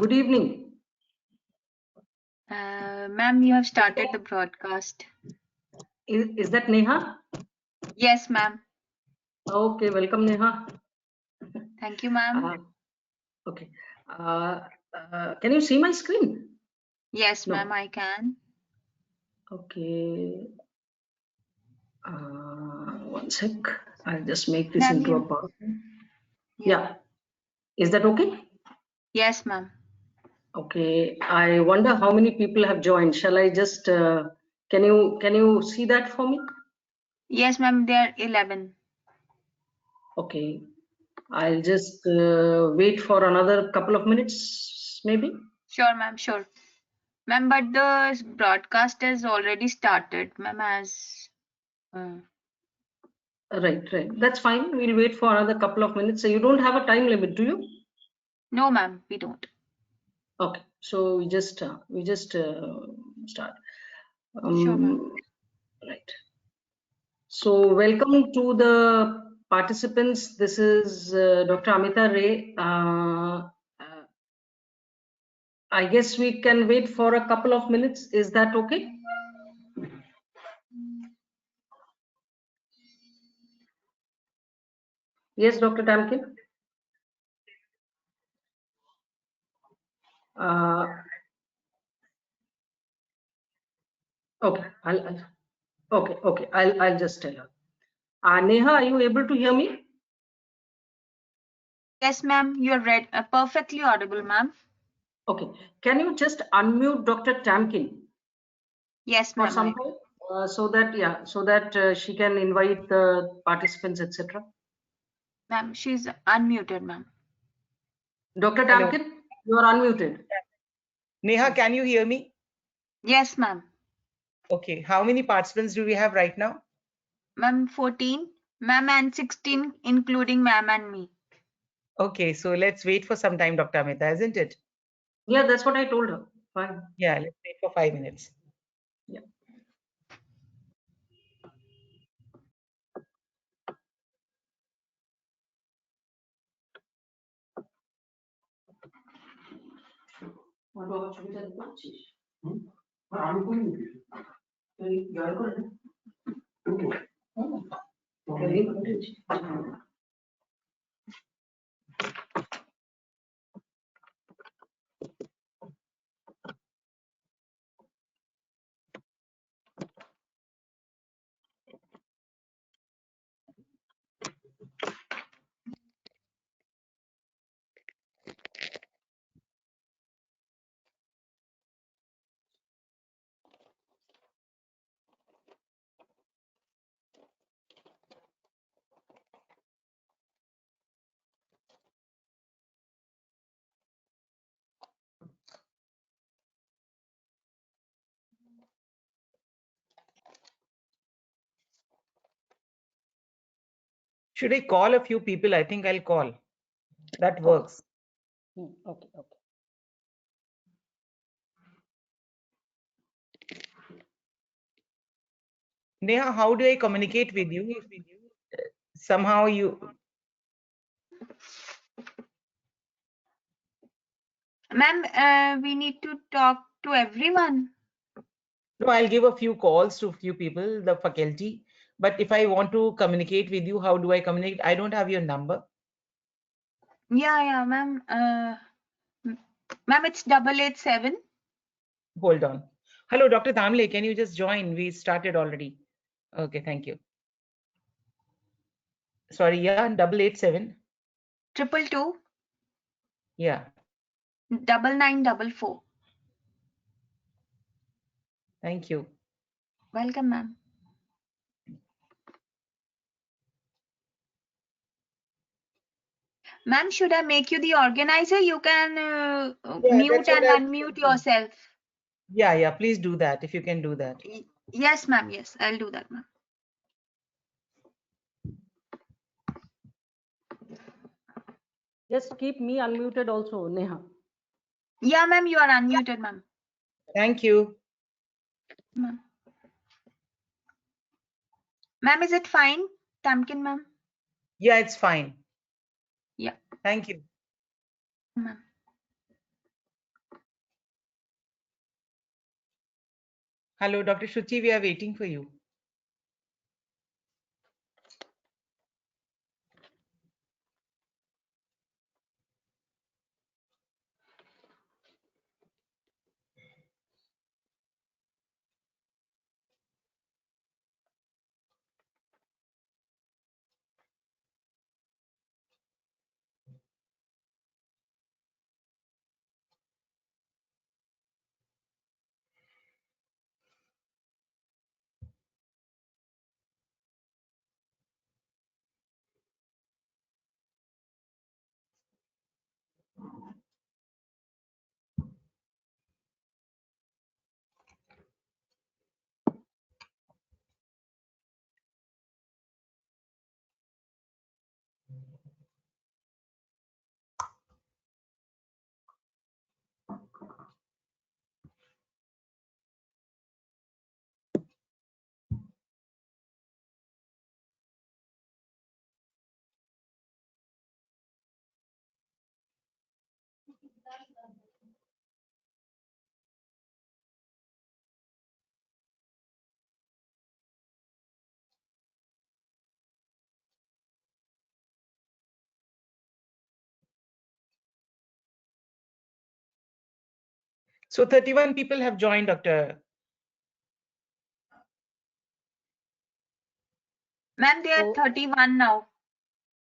Good evening. Ma'am, you have started the broadcast. Is that Neha? Yes, ma'am. Okay, welcome Neha. Thank you, ma'am. Okay. Can you see my screen? Yes, No. ma'am, I can. Okay. One sec. I'll just make this into a PowerPoint. Yeah. Is that okay? Yes, ma'am. Okay. I wonder how many people have joined. Shall I just can you see that for me? Yes, ma'am, there are 11. Okay. I'll just wait for another couple of minutes, maybe. Sure, ma'am, sure. Ma'am, but the broadcast has already started, ma'am, as... Right. That's fine. We'll wait for another couple of minutes. So you don't have a time limit, do you? No, ma'am, we don't. Okay. So we just start. Sure, ma'am. Right. So welcome to the participants. This is Dr. Amita Ray. I guess we can wait for a couple of minutes. Is that okay? Yes, Dr. Tamkin. Okay. I'll just tell her. Neha, are you able to hear me? Yes, ma'am, you're perfectly audible, ma'am. Okay. Can you just unmute Dr. Tamkin? Yes, For ma'am. some time, so that she can invite the participants, etc. Ma'am, she's unmuted, ma'am. Dr. Tamkin, you are unmuted. Neha, can you hear me? Yes, ma'am. Okay. How many participants do we have right now? Ma'am, 14. Ma'am, and 16, including ma'am and me. Okay, so let's wait for some time, Dr. Amita, isn't it? Yeah, that's what I told her. Fine. Yeah, let's wait for 5 minutes. Yeah. Should I call a few people? I think I'll call. That works. Okay. Neha, how do I communicate with you? Somehow you... Ma'am, we need to talk to everyone. No, I'll give a few calls to a few people, the faculty. But if I want to communicate with you, how do I communicate? I don't have your number. Yeah, ma'am. Ma'am, it's 887. Hold on. Hello, Dr. Tamle, can you just join? We started already. Okay, thank you. Sorry, yeah, 887. 222. Yeah. 9944. Thank you. Welcome, ma'am. Ma'am, should I make you the organizer? You can mute and unmute yourself. Yeah, please do that if you can do that. Yes, ma'am. Yes, I'll do that, ma'am. Just keep me unmuted also, Neha. Yeah, ma'am, you are unmuted, ma'am. Thank you. Ma'am, is it fine, Tamkin, ma'am? Yeah, it's fine. Yeah. Thank you. Ma'am. Hello, Dr. Shruti, we are waiting for you. So 31 people have joined, Dr. Ma'am, there are So, 31 now.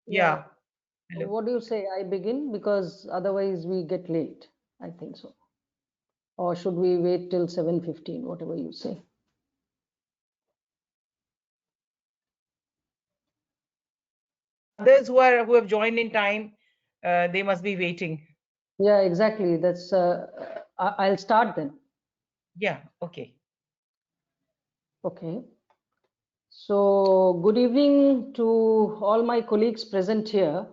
Yeah. Hello. what do you say? I begin because otherwise we get late. I think so. Or should we wait till 7:15? Whatever you say. Others who have joined in time, they must be waiting. Yeah, exactly. That's. I'll start then. Yeah. Okay. Okay. So, good evening to all my colleagues present here.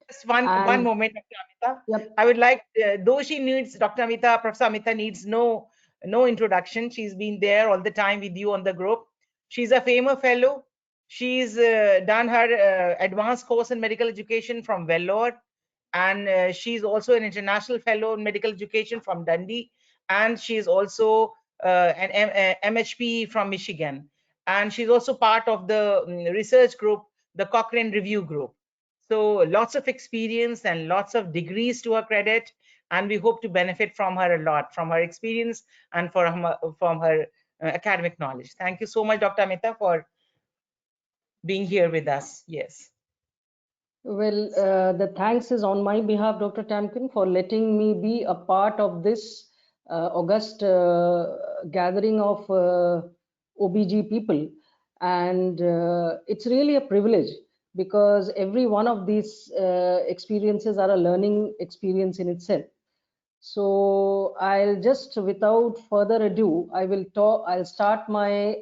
Just one And moment, Dr. Amita. yep, I would like, though she needs, Dr. Amita, Professor Amita needs no introduction. She's been there all the time with you on the group. She's a FAMER fellow. She's done her advanced course in medical education from Vellore, and she's also an international fellow in medical education from Dundee, and she's also MHP from Michigan, and she's also part of the research group, the Cochrane Review Group. So lots of experience and lots of degrees to her credit, and we hope to benefit from her a lot, from her experience and from her academic knowledge. Thank you so much, Dr. Amita, for being here with us. Yes. well, the thanks is on my behalf, Dr. Tamkin, for letting me be a part of this august gathering of OBG people. And it's really a privilege because every one of these experiences are a learning experience in itself. So I'll just, without further ado, I will talk. I'll start my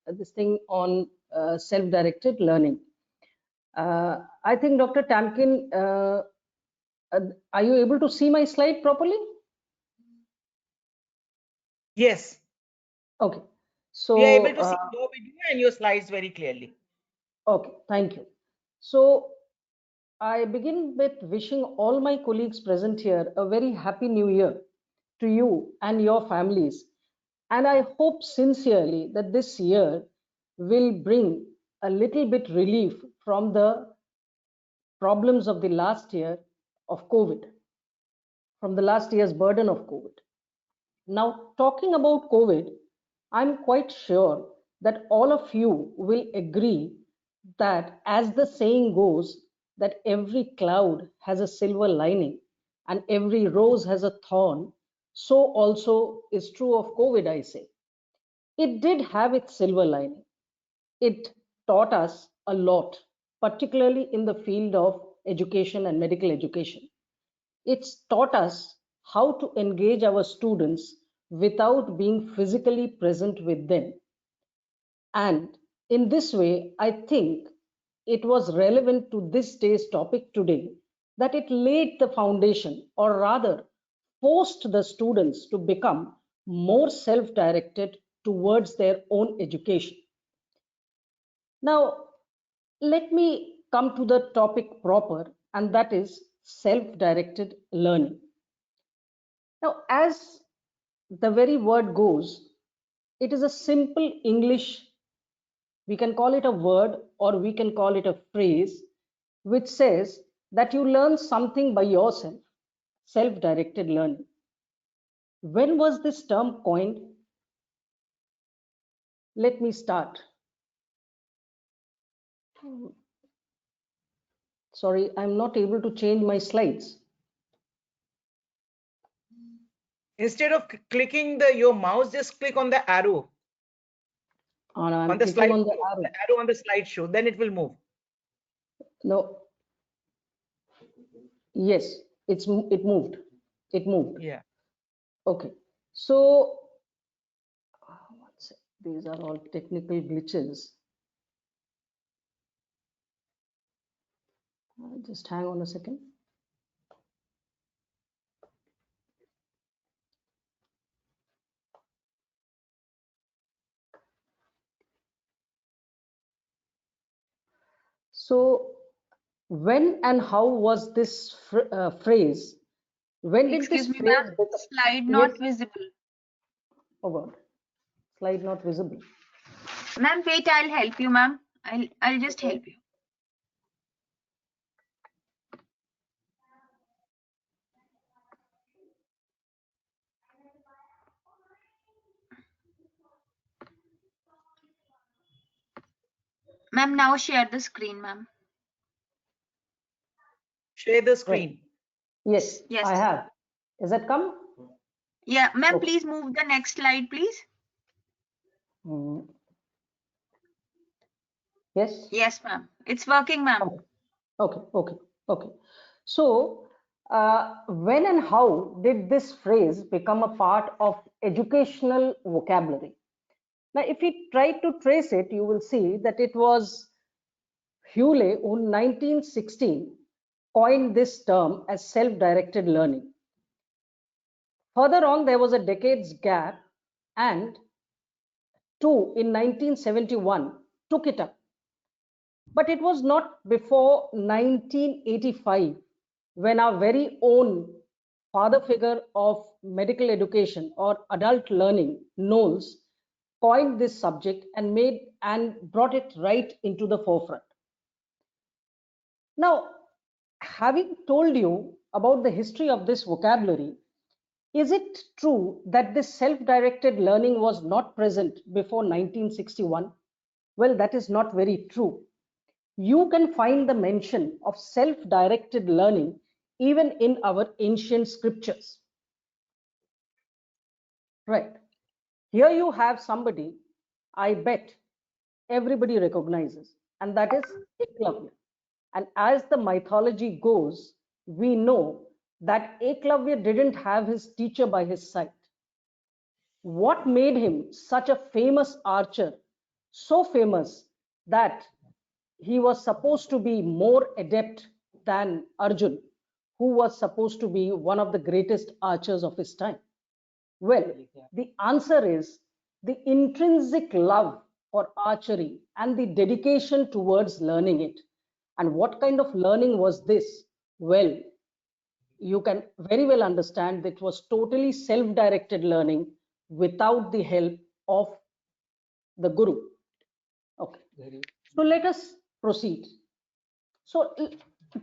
this thing on self-directed learning. I think Dr. Tamkin, are you able to see my slide properly? Yes. Okay. We are able So to see your video and your slides very clearly. okay, thank you. So I begin with wishing all my colleagues present here a very happy new year to you and your families. And I hope sincerely that this year will bring a little bit relief from the problems of the last year of COVID, from the last year's burden of COVID. Now, talking about COVID, I'm quite sure that all of you will agree that, as the saying goes, that every cloud has a silver lining and every rose has a thorn. So also is true of COVID, I say. It did have its silver lining. It taught us a lot, particularly in the field of education and medical education. It's taught us how to engage our students without being physically present with them. And in this way, I think it was relevant to this day's topic today that it laid the foundation, or rather, forced the students to become more self directed towards their own education. Now, let me come to the topic proper, and that is self directed learning. Now, as the very word goes, it is a simple English, we can call it a word or we can call it a phrase, which says that you learn something by yourself, self-directed learning. When was this term coined? Let me start. Sorry, I'm not able to change my slides. Instead of clicking your mouse, just click on the arrow And I'm on the clicking slide, on the the arrow. arrow on the slideshow, then it will move. No, yes, it moved. It moved. Yeah. Okay. So one sec. These are all technical glitches. Just hang on a second. So when and how was this phrase? When did this Excuse me, phrase ma'am. become? Slide Yes. not visible. Oh God. Slide not visible. Ma'am, wait, I'll help you, ma'am. I'll just help you. Ma'am, now share the screen, ma'am. Share the Right. screen. Yes, Yes. I have. Is that come? Yeah, ma'am, Okay. please move the next slide, please. Mm, yes. Yes, ma'am. It's working, ma'am. Okay. So, when and how did this phrase become a part of educational vocabulary? Now, if we try to trace it, you will see that it was Hewlett who in 1916 coined this term as self-directed learning. Further on, there was a decade's gap, and two in 1971 took it up. But it was not before 1985 when our very own father figure of medical education or adult learning, Knowles, coined this subject and brought it right into the forefront. Now, having told you about the history of this vocabulary, is it true that this self-directed learning was not present before 1961? Well, that is not very true. You can find the mention of self-directed learning even in our ancient scriptures. Right. Here you have somebody, I bet everybody recognizes, and that is Eklavya. And as the mythology goes, we know that Eklavya didn't have his teacher by his side. What made him such a famous archer, so famous that he was supposed to be more adept than Arjun, who was supposed to be one of the greatest archers of his time? Well, the answer is the intrinsic love for archery and the dedication towards learning it. And what kind of learning was this? Well, you can very well understand that it was totally self-directed learning without the help of the guru. Okay. So let us proceed. So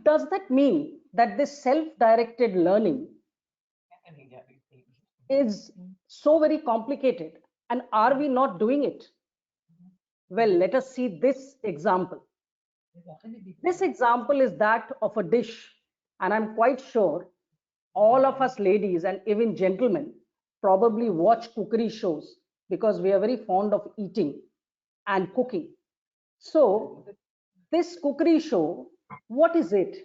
does that mean that this self-directed learning is so very complicated, and are we not doing it? Well, let us see this example. This example is that of a dish, and I'm quite sure all of us ladies and even gentlemen probably watch cookery shows because we are very fond of eating and cooking. So, this cookery show, what is it?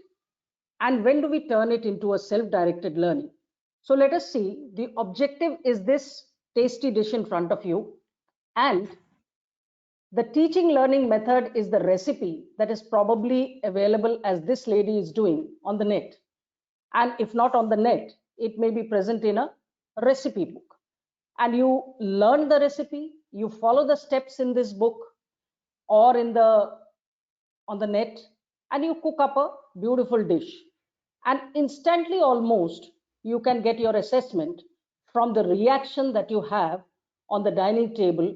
And when do we turn it into a self-directed learning? So let us see, the objective is this tasty dish in front of you, and the teaching learning method is the recipe that is probably available as this lady is doing on the net. And if not on the net, it may be present in a recipe book. And you learn the recipe, you follow the steps in this book or on the net, and you cook up a beautiful dish. And instantly almost you can get your assessment from the reaction that you have on the dining table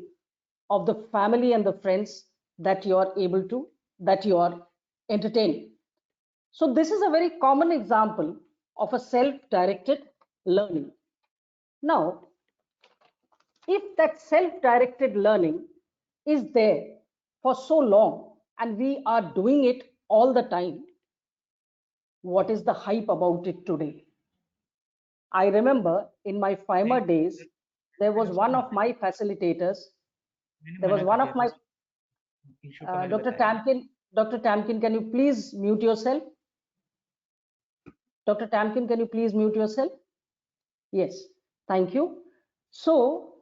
of the family and the friends that you are able to, that you are entertaining. So this is a very common example of a self-directed learning. Now, if that self-directed learning is there for so long and we are doing it all the time, what is the hype about it today? I remember in my FIMA days, there was one of my facilitators, there was one of my, Dr. Tamkin, can you please mute yourself? Dr. Tamkin, can you please mute yourself? Yes, thank you. So,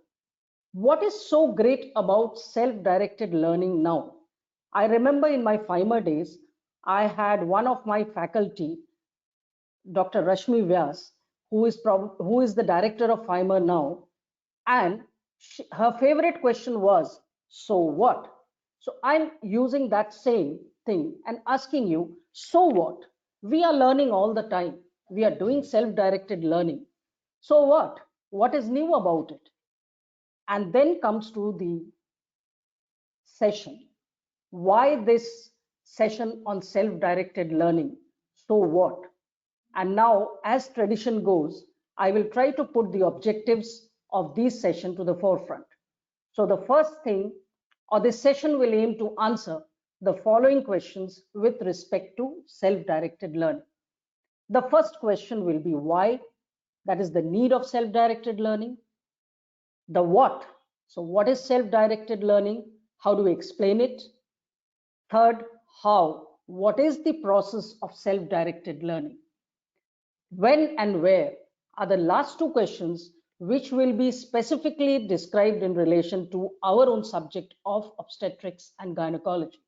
what is so great about self-directed learning now? I remember in my FIMA days, I had one of my faculty, Dr. Rashmi Vyas, who is the director of FIMA now, and her favorite question was, so what? So I'm using that same thing and asking you, so what? We are learning all the time. We are doing self-directed learning. So what? What is new about it? And then comes to the session. Why this session on self-directed learning? So what? And now, as tradition goes, I will try to put the objectives of this session to the forefront. So the first thing, or this session will aim to answer the following questions with respect to self-directed learning. The first question will be why, that is the need of self-directed learning. The what, so what is self-directed learning? How do we explain it? Third, how, what is the process of self-directed learning? When and where are the last two questions, which will be specifically described in relation to our own subject of obstetrics and gynecology.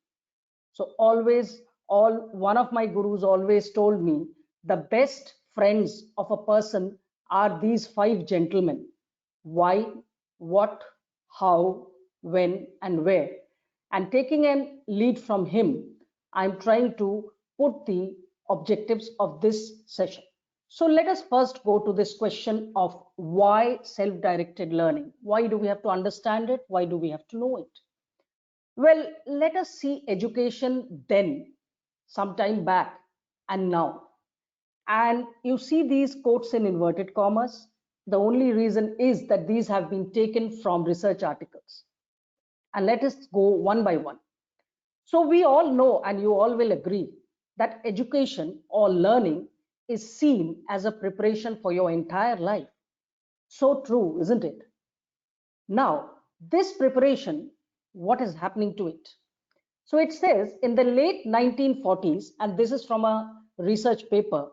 So always, one of my gurus always told me the best friends of a person are these five gentlemen: why, what, how, when, and where. And taking a lead from him, I'm trying to put the objectives of this session. So let us first go to this question of why self-directed learning. Why do we have to understand it? Why do we have to know it? Well, let us see education then, sometime back, and now. And you see these quotes in inverted commas. The only reason is that these have been taken from research articles. And let us go one by one. So we all know, and you all will agree, that education or learning is seen as a preparation for your entire life. So true, isn't it? Now, this preparation, what is happening to it? So it says in the late 1940s, and this is from a research paper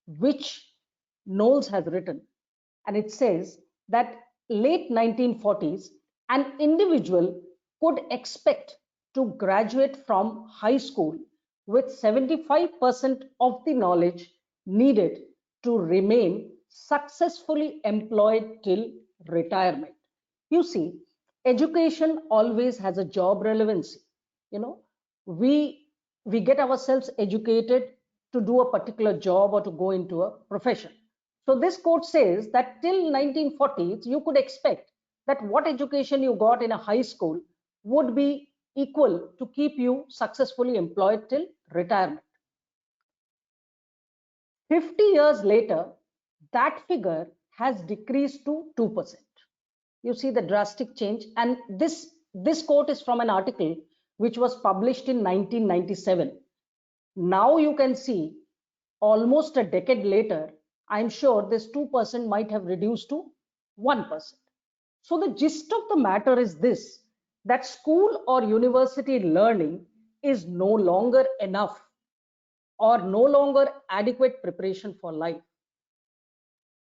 which Knowles has written, and it says that late 1940s, an individual could expect to graduate from high school with 75% of the knowledge needed to remain successfully employed till retirement. You see, education always has a job relevancy. You know, we get ourselves educated to do a particular job or to go into a profession. So this quote says that till 1940s, you could expect that what education you got in a high school would be equal to keep you successfully employed till retirement. 50 years later, that figure has decreased to 2%. You see the drastic change. And this quote is from an article which was published in 1997. Now you can see almost a decade later, I'm sure this 2% might have reduced to 1%. So the gist of the matter is this, that school or university learning is no longer enough or no longer adequate preparation for life.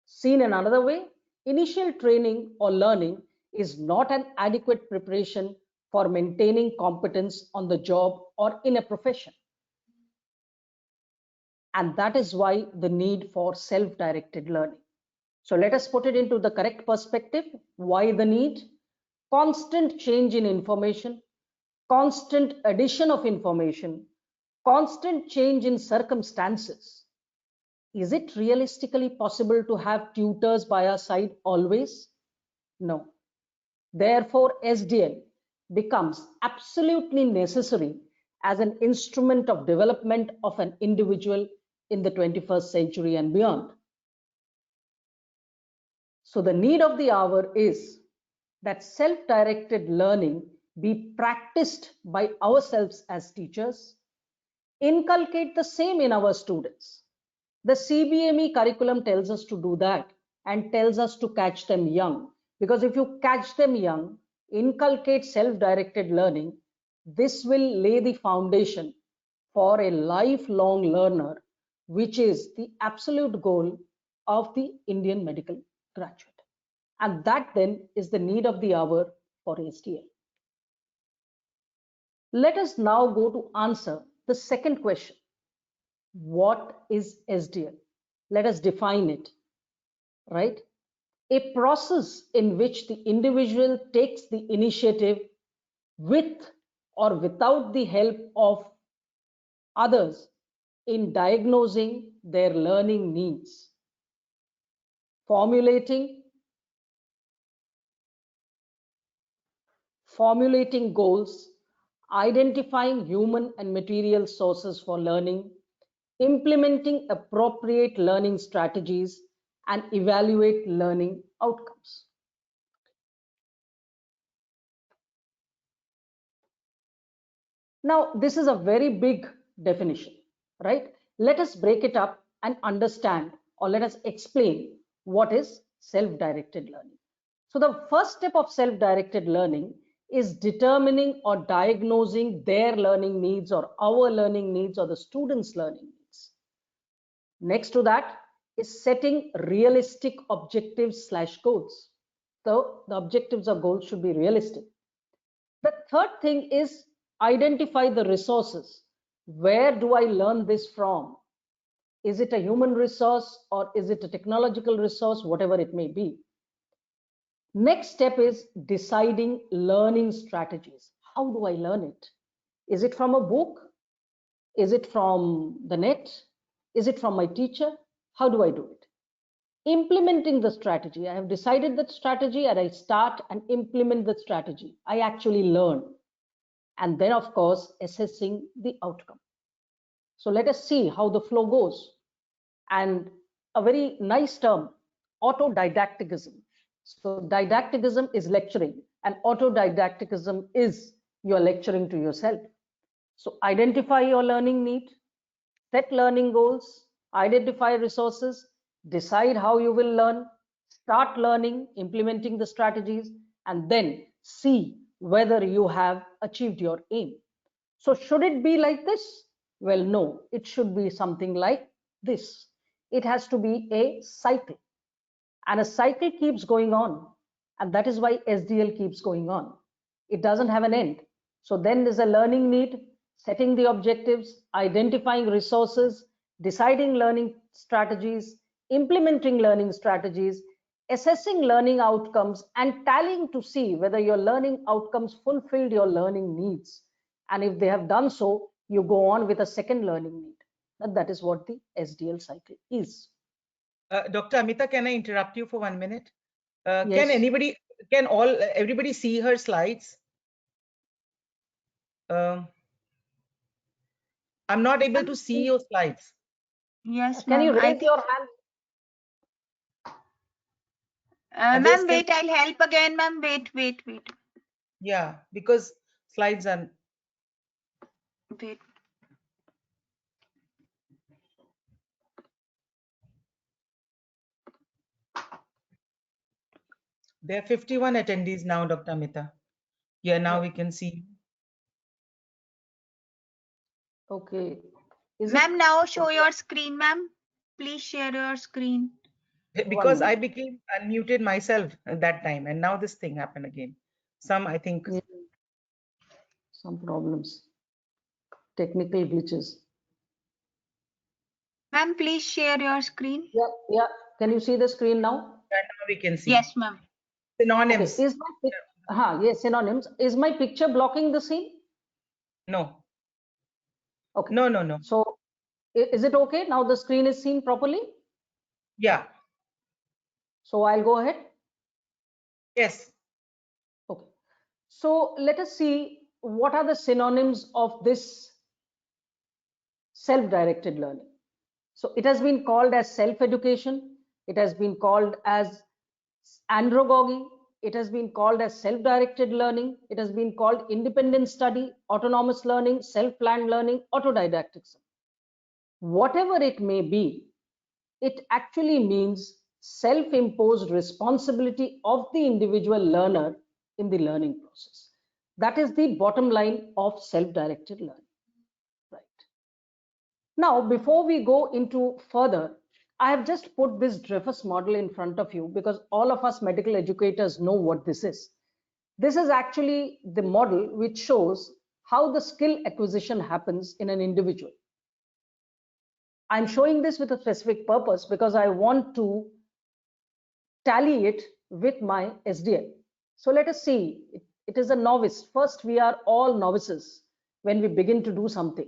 Seen in another way, initial training or learning is not an adequate preparation for maintaining competence on the job or in a profession. And that is why the need for self-directed learning. So let us put it into the correct perspective. Why the need? Constant change in information, constant addition of information, constant change in circumstances. Is it realistically possible to have tutors by our side always? No. Therefore, SDL becomes absolutely necessary as an instrument of development of an individual in the 21st century and beyond. So the need of the hour is that self-directed learning be practiced by ourselves as teachers, inculcate the same in our students. The CBME curriculum tells us to do that and tells us to catch them young. Because if you catch them young, inculcate self-directed learning, this will lay the foundation for a lifelong learner, which is the absolute goal of the Indian medical graduate. And that then is the need of the hour for SDL. Let us now go to answer the second question. What is SDL? Let us define it, right? A process in which the individual takes the initiative with or without the help of others in diagnosing their learning needs, formulating goals, identifying human and material sources for learning, implementing appropriate learning strategies, and evaluate learning outcomes. Now, this is a very big definition, right? Let us break it up and understand, or let us explain what is self-directed learning. So the first step of self-directed learning is determining or diagnosing their learning needs or our learning needs or the students' learning needs. Next to that is setting realistic objectives/goals. So the objectives or goals should be realistic. The third thing is identify the resources. Where do I learn this from? Is it a human resource or is it a technological resource, whatever it may be? Next step is deciding learning strategies. How do I learn it? Is it from a book? Is it from the net? Is it from my teacher? How do I do it? Implementing the strategy. I have decided that strategy and I start and implement the strategy. I actually learn. And then, of course, assessing the outcome. So let us see how the flow goes. And a very nice term, autodidacticism. So didacticism is lecturing and autodidacticism is you're lecturing to yourself. So identify your learning need, set learning goals, identify resources, decide how you will learn, start learning, implementing the strategies, and then see whether you have achieved your aim. So should it be like this? Well, no, it should be something like this. It has to be a cycle, and a cycle keeps going on, and that is why SDL keeps going on. It doesn't have an end. So then there's a learning need, setting the objectives, identifying resources, deciding learning strategies, implementing learning strategies, assessing learning outcomes, and tallying to see whether your learning outcomes fulfilled your learning needs. And if they have done so, you go on with a second learning need. And that is what the SDL cycle is. Dr. Amita, can I interrupt you for 1 minute? Yes. Can everybody see her slides? I'm not able to see your slides. Yes, Can you ma'am. raise your hand? Ma'am, wait, I'll help again, ma'am. Wait. Yeah, because slides are. Wait. There are 51 attendees now, Dr. Amita. Yeah, now Yeah. we can see. Okay. Ma'am, now show your screen, ma'am. Please share your screen. Because I became unmuted myself at that time, and now this thing happened again. I think. Yeah. Some problems, technical glitches. Ma'am, please share your screen. Yeah. Can you see the screen now? And now we can see. Yes, ma'am. Synonyms. Okay. Yes, synonyms. Is my picture blocking the scene? No. Okay. No. So Is it okay? Now the screen is seen properly. Yeah. So I'll go ahead. Yes. Okay. So let us see what are the synonyms of this self-directed learning. So it has been called as self-education. It has been called as andragogy. It has been called as self-directed learning. It has been called independent study, autonomous learning, self-planned learning, autodidactics. Whatever it may be, it actually means self-imposed responsibility of the individual learner in the learning process. That is the bottom line of self-directed learning. Right. Now, before we go into further, I have just put this Dreyfus model in front of you because all of us medical educators know what this is. This is actually the model which shows how the skill acquisition happens in an individual. I'm showing this with a specific purpose because I want to tally it with my SDL. So let us see, it is a novice. First, we are all novices when we begin to do something.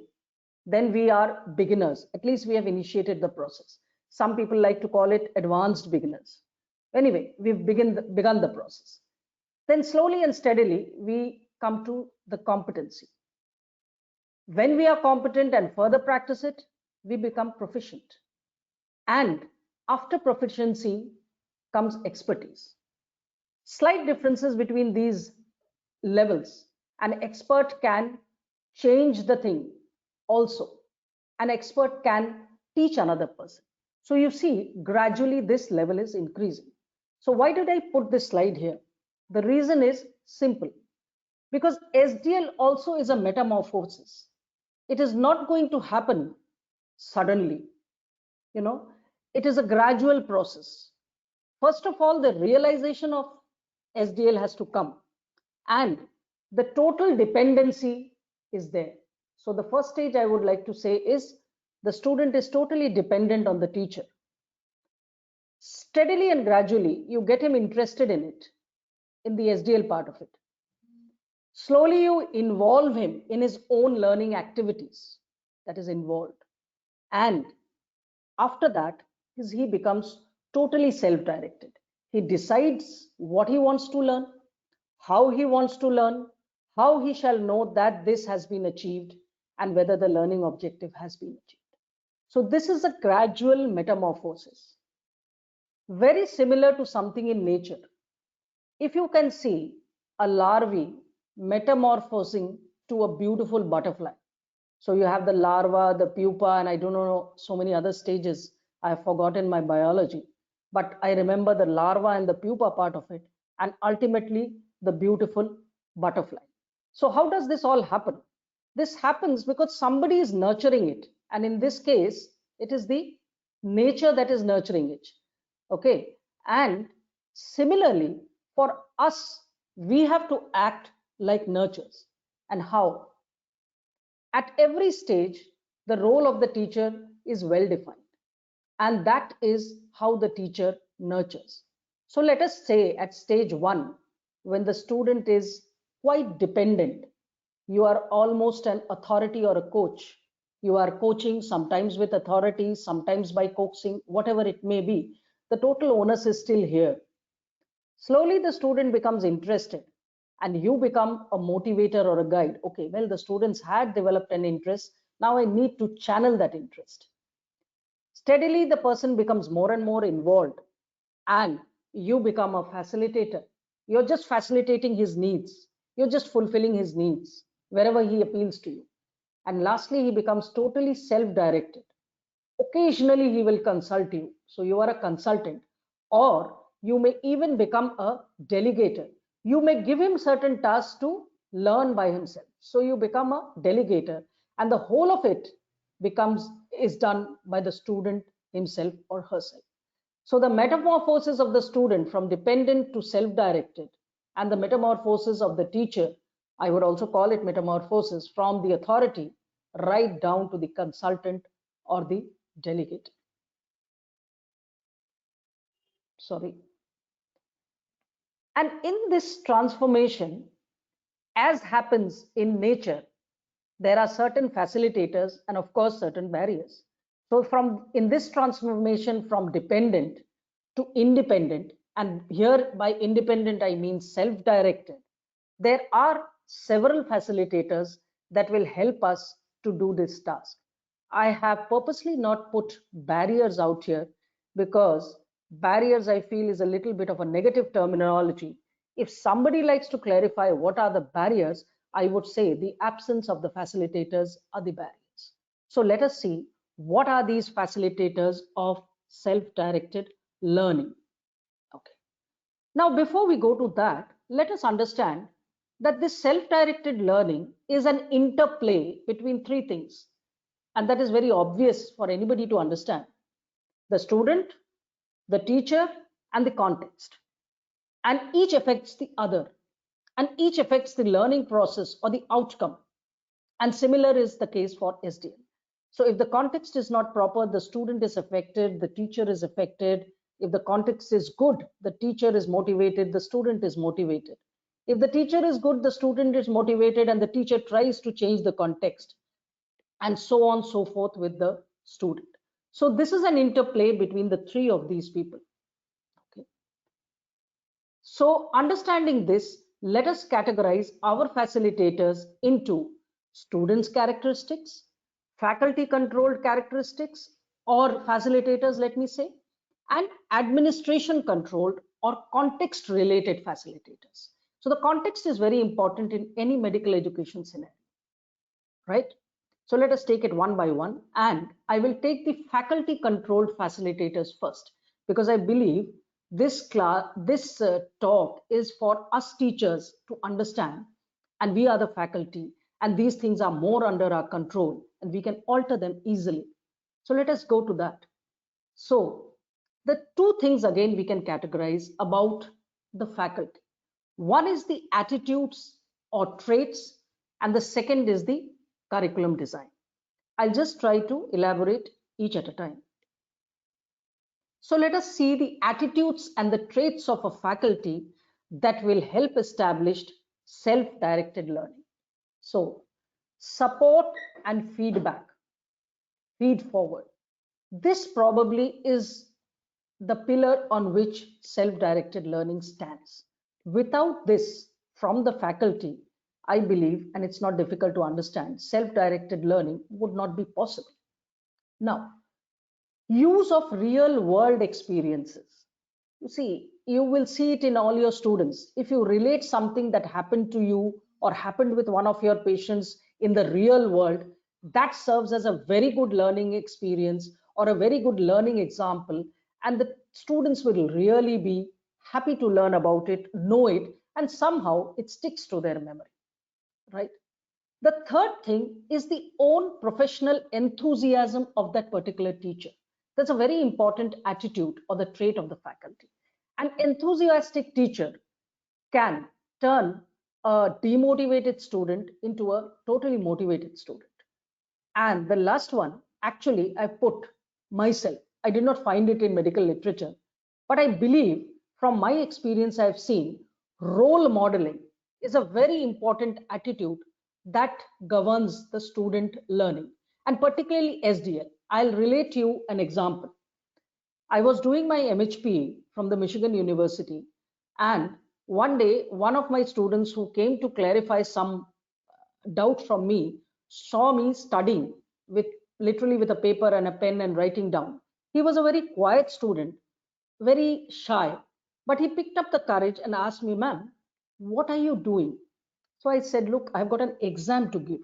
Then we are beginners. At least we have initiated the process. Some people like to call it advanced beginners. Anyway, we've begun the process. Then slowly and steadily, we come to the competency. When we are competent and further practice it, we become proficient. And after proficiency comes expertise. Slight differences between these levels. An expert can change the thing also. An expert can teach another person. So you see, gradually this level is increasing. So why did I put this slide here? The reason is simple. Because SDL also is a metamorphosis. It is not going to happen suddenly. It is a gradual process. First of all, the realization of SDL has to come, and the total dependency is there. So the first stage I would like to say is the student is totally dependent on the teacher. Steadily and gradually, you get him interested in it, in the SDL part of it. Slowly, you involve him in his own learning activities that is involved. And after that, he becomes totally self-directed. He decides what he wants to learn, how he wants to learn, how he shall know that this has been achieved, and whether the learning objective has been achieved. So this is a gradual metamorphosis, very similar to something in nature. If you can see a larvae metamorphosing to a beautiful butterfly. So you have the larva, the pupa, and I don't know so many other stages. I have forgotten my biology, but I remember the larva and the pupa part of it, and ultimately the beautiful butterfly. So how does this all happen? This happens because somebody is nurturing it. And in this case, it is the nature that is nurturing it. Okay. And similarly, for us, we have to act like nurturers. And how? At every stage, the role of the teacher is well defined. And that is how the teacher nurtures. So let us say at stage 1, when the student is quite dependent, you are almost an authority or a coach. You are coaching, sometimes with authority, sometimes by coaxing, whatever it may be. The total onus is still here. Slowly, the student becomes interested and you become a motivator or a guide. Okay, well, the students had developed an interest. Now I need to channel that interest. Steadily, the person becomes more and more involved and you become a facilitator. You're just facilitating his needs. You're just fulfilling his needs wherever he appeals to you. And lastly, he becomes totally self-directed. Occasionally, he will consult you. So you are a consultant, or you may even become a delegator. You may give him certain tasks to learn by himself. So you become a delegator, and the whole of it is done by the student himself or herself. So the metamorphosis of the student from dependent to self-directed, and the metamorphosis of the teacher, I would also call it metamorphosis from the authority right down to the consultant or the delegate. Sorry. And in this transformation, as happens in nature, there are certain facilitators and of course certain barriers. So in this transformation from dependent to independent, and here by independent I mean self-directed, there are several facilitators that will help us to do this task. I have purposely not put barriers out here because barriers I feel is a little bit of a negative terminology. If somebody likes to clarify what are the barriers, I would say the absence of the facilitators are the barriers. So let us see what are these facilitators of self-directed learning. Okay. Now, before we go to that, let us understand that this self-directed learning is an interplay between three things. And that is very obvious for anybody to understand: the student, the teacher, and the context. And each affects the other, and each affects the learning process or the outcome. And similar is the case for SDL. So if the context is not proper, the student is affected, the teacher is affected. If the context is good, the teacher is motivated, the student is motivated. If the teacher is good, the student is motivated, and the teacher tries to change the context, and so on, so forth with the student. So this is an interplay between the three of these people. Okay. So understanding this, let us categorize our facilitators into students' characteristics, faculty controlled characteristics or facilitators, let me say, and administration controlled or context related facilitators. So the context is very important in any medical education scenario, right? So let us take it one by one, and I will take the faculty controlled facilitators first, because I believe this talk is for us teachers to understand, and we are the faculty, and these things are more under our control and we can alter them easily. So let us go to that. So the two things again we can categorize about the faculty. One is the attitudes or traits, and the second is the curriculum design. I'll just try to elaborate each at a time. So let us see the attitudes and the traits of a faculty that will help establish self-directed learning. So support and feedback, feed forward. This probably is the pillar on which self-directed learning stands. Without this from the faculty, I believe, and it's not difficult to understand, self-directed learning would not be possible. Now, use of real world experiences. You see, you will see it in all your students. If you relate something that happened to you or happened with one of your patients in the real world, that serves as a very good learning experience or a very good learning example. And the students will really be happy to learn about it, know it, and somehow it sticks to their memory, right? The third thing is the own professional enthusiasm of that particular teacher. That's a very important attitude or the trait of the faculty. An enthusiastic teacher can turn a demotivated student into a totally motivated student. And the last one, actually, I put myself. I did not find it in medical literature, but I believe from my experience, I've seen role modeling is a very important attitude that governs the student learning, and particularly SDL. I'll relate you an example. I was doing my MHP from the Michigan University, and one day, one of my students who came to clarify some doubt from me saw me studying with literally with a paper and a pen and writing down. He was a very quiet student, very shy, but he picked up the courage and asked me, "Ma'am, what are you doing?" So I said, "Look, I've got an exam to give."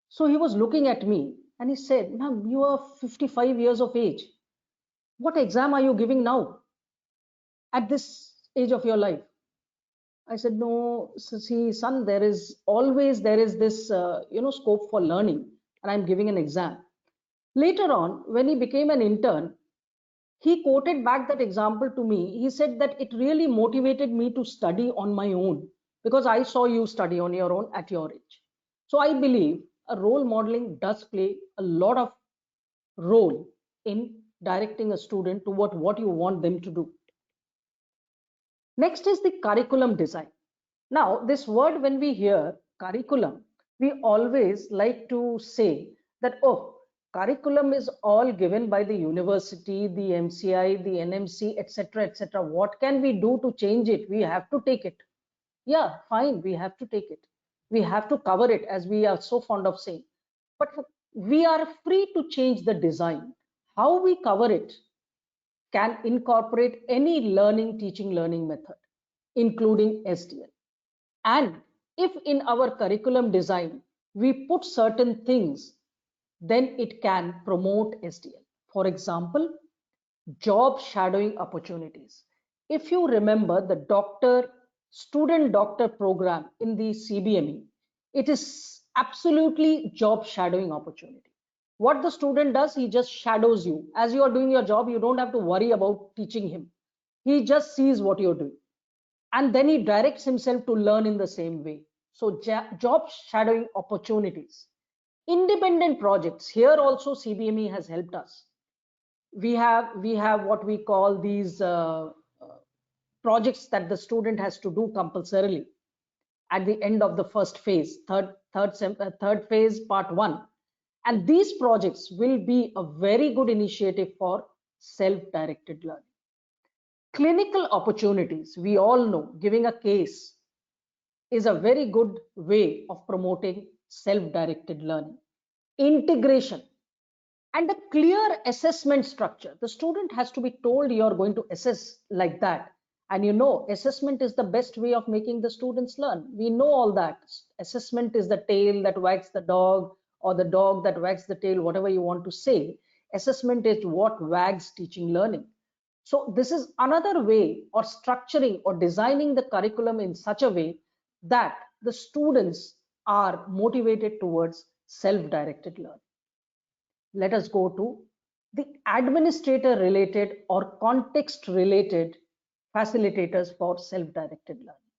So he was looking at me and he said, "Ma'am, you are 55 years of age. What exam are you giving now at this age of your life?" I said, "No, see, son, there is this, scope for learning, and I'm giving an exam." Later on, when he became an intern, he quoted back that example to me. He said that it really motivated me to study on my own because I saw you study on your own at your age. So I believe a role modeling does play a lot of role in directing a student toward what you want them to do. Next is the curriculum design. Now, this word, when we hear curriculum, we always like to say that, oh, curriculum is all given by the university, the MCI, the NMC, etc., etc. What can we do to change it? We have to take it. Yeah, fine, we have to take it. We have to cover it, as we are so fond of saying. But we are free to change the design. How we cover it can incorporate any teaching learning method, including SDL. And if in our curriculum design we put certain things, then it can promote SDL. For example, job shadowing opportunities. If you remember the student doctor program in the CBME, it is absolutely job shadowing opportunity. What the student does, he just shadows you. As you are doing your job, you don't have to worry about teaching him. He just sees what you're doing. And then he directs himself to learn in the same way. So job shadowing opportunities. Independent projects. Here also CBME has helped us. We have what we call these projects that the student has to do compulsorily at the end of the first phase, third phase, part 1. And these projects will be a very good initiative for self-directed learning. Clinical opportunities, we all know giving a case is a very good way of promoting self-directed learning. Integration and a clear assessment structure. The student has to be told you're going to assess like that. And assessment is the best way of making the students learn. We know all that. Assessment is the tail that wags the dog, or the dog that wags the tail, whatever you want to say. Assessment is what wags teaching learning. So this is another way or structuring or designing the curriculum in such a way that the students are motivated towards self-directed learning. Let us go to the administrator related or context related facilitators for self-directed learning.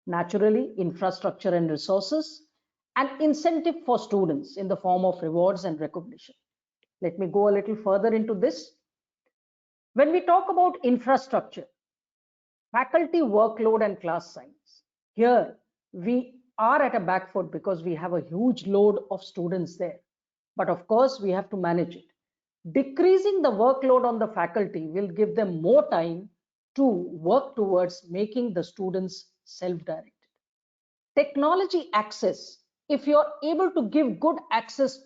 Naturally, infrastructure and resources, and incentive for students in the form of rewards and recognition. Let me go a little further into this. When we talk about infrastructure, faculty workload and class size, here we are at a back foot because we have a huge load of students there. But of course, we have to manage it. Decreasing the workload on the faculty will give them more time to work towards making the students self-directed. Technology access, if you're able to give good access,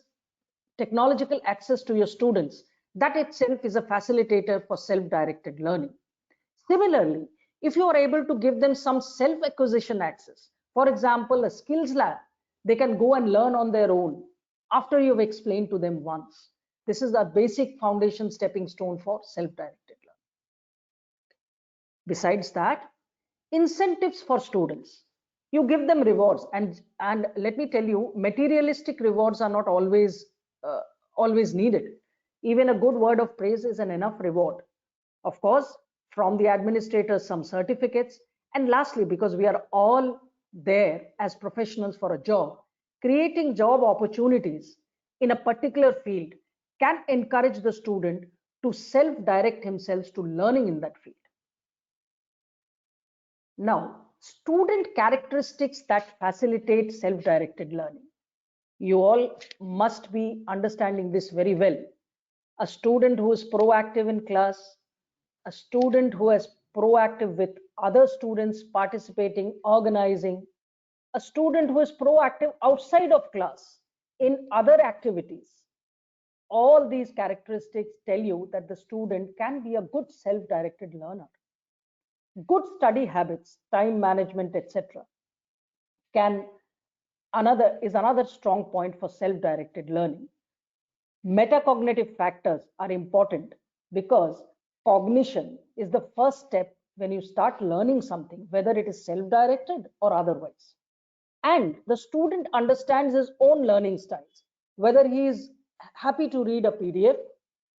technological access to your students, that itself is a facilitator for self-directed learning. Similarly, if you are able to give them some self-acquisition access, for example, a skills lab, they can go and learn on their own after you've explained to them once. This is a basic foundation stepping stone for self-directed learning. Besides that, incentives for students. You give them rewards, and let me tell you, materialistic rewards are not always needed. Even a good word of praise is an enough reward. Of course, from the administrators, some certificates, and lastly, because we are all there as professionals for a job, creating job opportunities in a particular field can encourage the student to self-direct himself to learning in that field. Now, student characteristics that facilitate self-directed learning. You all must be understanding this very well. A student who is proactive in class, a student who is proactive with other students participating, organizing, a student who is proactive outside of class in other activities. All these characteristics tell you that the student can be a good self-directed learner. Good study habits, time management, etc. is another strong point for self-directed learning. Metacognitive factors are important because cognition is the first step when you start learning something, whether it is self-directed or otherwise. And the student understands his own learning styles, whether he is happy to read a PDF,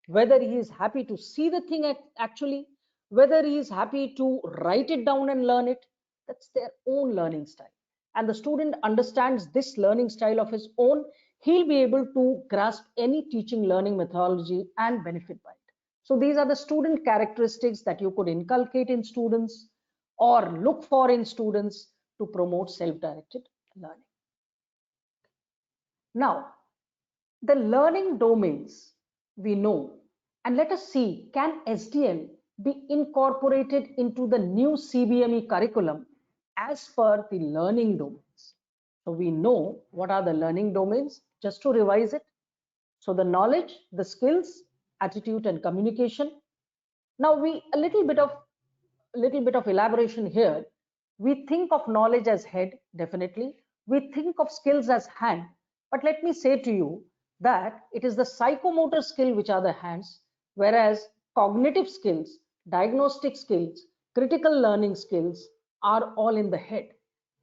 whether he is happy to see the thing actually, whether he is happy to write it down and learn it. That's their own learning style. And the student understands this learning style of his own, he'll be able to grasp any teaching learning methodology and benefit by it. So these are the student characteristics that you could inculcate in students or look for in students to promote self-directed learning. Now, The learning domains we know, and let us see, can SDL be incorporated into the new CBME curriculum as per the learning domains? So we know what are the learning domains, just to revise it. So the knowledge, the skills, attitude and communication. Now we a little bit of elaboration here. We think of knowledge as head, definitely. We think of skills as hand. But let me say to you that it is the psychomotor skill which are the hands, whereas cognitive skills, diagnostic skills, critical learning skills are all in the head.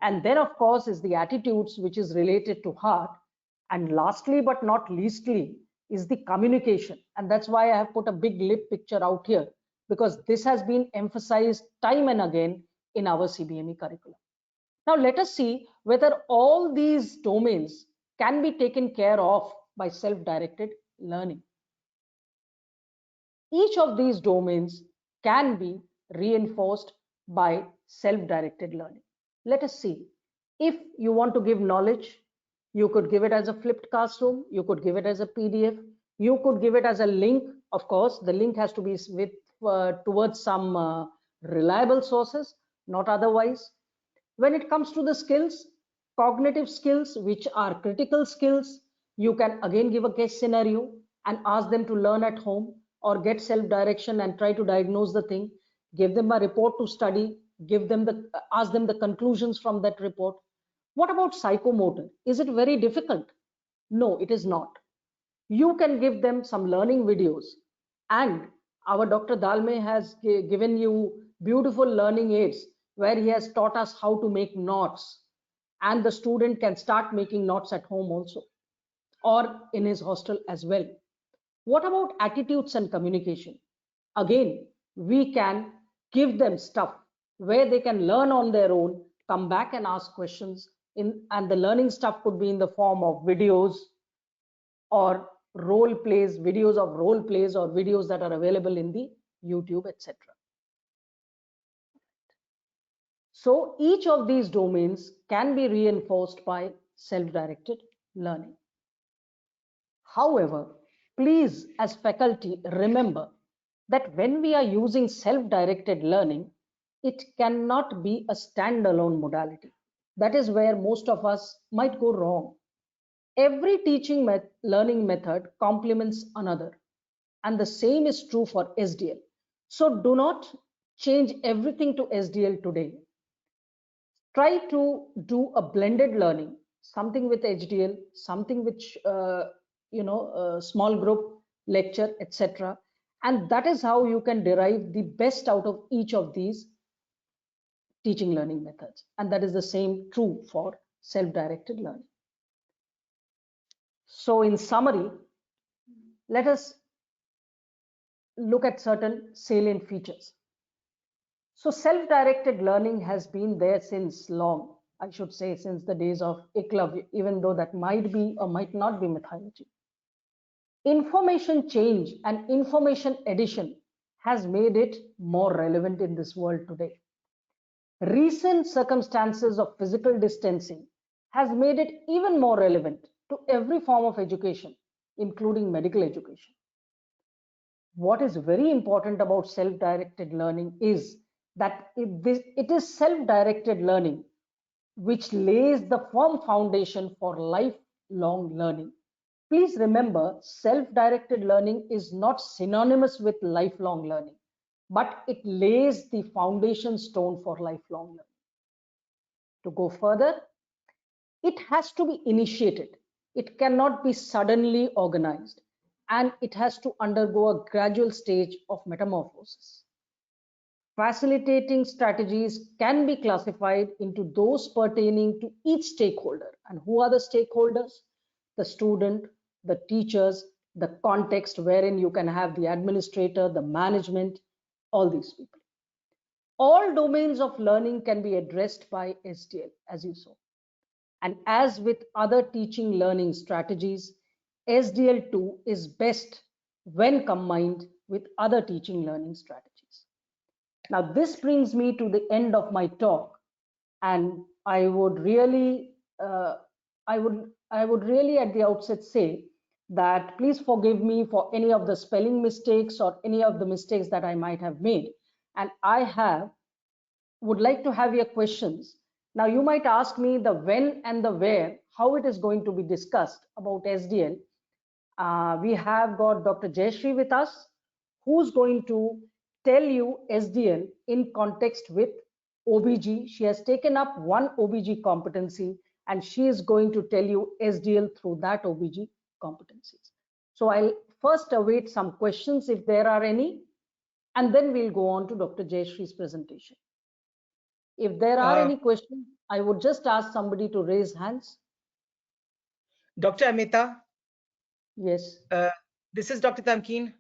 And then, of course, is the attitudes which is related to heart. And lastly, but not leastly, is the communication. And that's why I have put a big lip picture out here, because this has been emphasized time and again in our CBME curriculum. Now let us see whether all these domains can be taken care of by self-directed learning. Each of these domains can be reinforced by self-directed learning. Let us see. If you want to give knowledge, you could give it as a flipped classroom, you could give it as a PDF, you could give it as a link. Of course, the link has to be with towards some reliable sources, not otherwise. When it comes to the skills, cognitive skills, which are critical skills, you can again give a case scenario and ask them to learn at home or get self-direction and try to diagnose the thing. Give them a report to study, ask them the conclusions from that report. What about psychomotor? Is it very difficult? No, it is not. You can give them some learning videos, and our Dr. Dalme has given you beautiful learning aids where he has taught us how to make knots, and the student can start making knots at home also or in his hostel as well. What about attitudes and communication? Again, we can give them stuff where they can learn on their own, come back and ask questions and the learning stuff could be in the form of videos or role plays, videos of role plays or videos that are available in the YouTube, etc. So each of these domains can be reinforced by self-directed learning. However, please, as faculty, remember that when we are using self-directed learning, it cannot be a standalone modality. That is where most of us might go wrong. Every learning method complements another, and the same is true for SDL. So do not change everything to SDL today. Try to do a blended learning, something with HDL, something which small group lecture, etc. And that is how you can derive the best out of each of these teaching learning methods. And that is the same true for self-directed learning. So in summary, let us look at certain salient features. So self-directed learning has been there since long, I should say since the days of Eklavya, even though that might be or might not be mythology. Information change and information addition has made it more relevant in this world today. Recent circumstances of physical distancing has made it even more relevant to every form of education, including medical education. What is very important about self-directed learning is that it is self-directed learning which lays the firm foundation for lifelong learning. Please remember, self-directed learning is not synonymous with lifelong learning, but it lays the foundation stone for lifelong learning. To go further, it has to be initiated. It cannot be suddenly organized, and it has to undergo a gradual stage of metamorphosis. Facilitating strategies can be classified into those pertaining to each stakeholder. And who are the stakeholders? The student, the teachers, the context wherein you can have the administrator, the management, all these people. All domains of learning can be addressed by SDL, as you saw. And as with other teaching learning strategies, SDL2 is best when combined with other teaching learning strategies. Now, this brings me to the end of my talk, and I would really at the outset say that please forgive me for any of the spelling mistakes or any of the mistakes that I might have made. And I would like to have your questions. Now, you might ask me the when and the where, how it is going to be discussed about SDL. We have got Dr. Jayashree with us, who's going to tell you SDL in context with OBG. She has taken up one OBG competency and she is going to tell you SDL through that OBG competencies. So I'll first await some questions if there are any, and then we'll go on to Dr. Jayashree's presentation. If there are any questions, I would just ask somebody to raise hands. Dr. Amita, Yes. this is Dr. Tamkeen.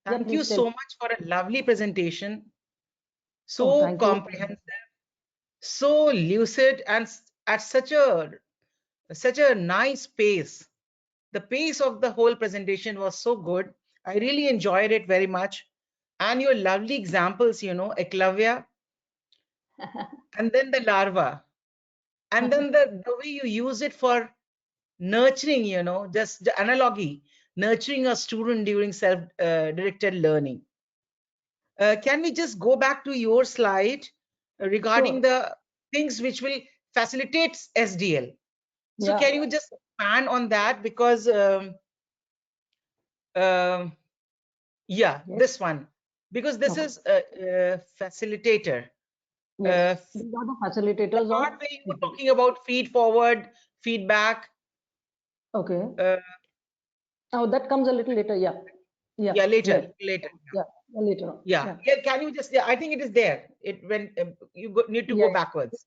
Thank you so much for a lovely presentation. So comprehensive, so lucid, and at such a nice pace. The pace of the whole presentation was so good. I really enjoyed it very much. And your lovely examples, you know, Eklavya, and then the larva, and then the way you use it for nurturing, you know, just the analogy, nurturing a student during self-directed learning. Can we just go back to your slide regarding the things which will facilitate SDL? So can you just expand on that? Because this one, because this is a facilitator. Yes, these are the facilitators. The part where you were talking about feed forward, feedback. Okay. Oh, that comes a little later. Yeah. Later. Yeah, later on. Yeah. Can you just? I think it is there. Need to go backwards.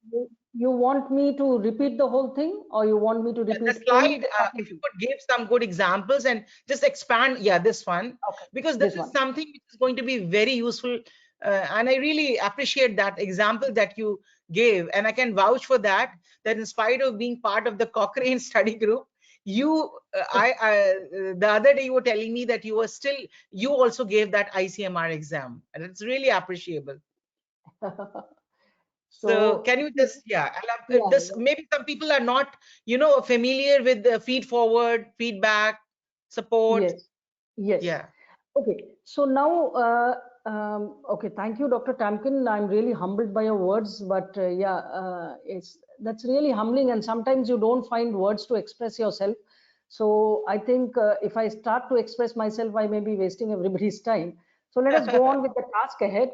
You want me to repeat the whole thing, or you want me to repeat the slide? If you could give some good examples and just expand. Yeah, this one, because this is something which is going to be very useful, and I really appreciate that example that you gave, and I can vouch for that. That in spite of being part of the Cochrane study group, the other day you were telling me that you also gave that ICMR exam, and it's really appreciable. So can you just this, maybe some people are not, you know, familiar with the feed forward, feedback, support. Yes. Okay, so now okay, thank you, Dr. Tamkin. I'm really humbled by your words, but that's really humbling, and sometimes you don't find words to express yourself. So I think if I start to express myself, I may be wasting everybody's time. So let us go on with the task ahead.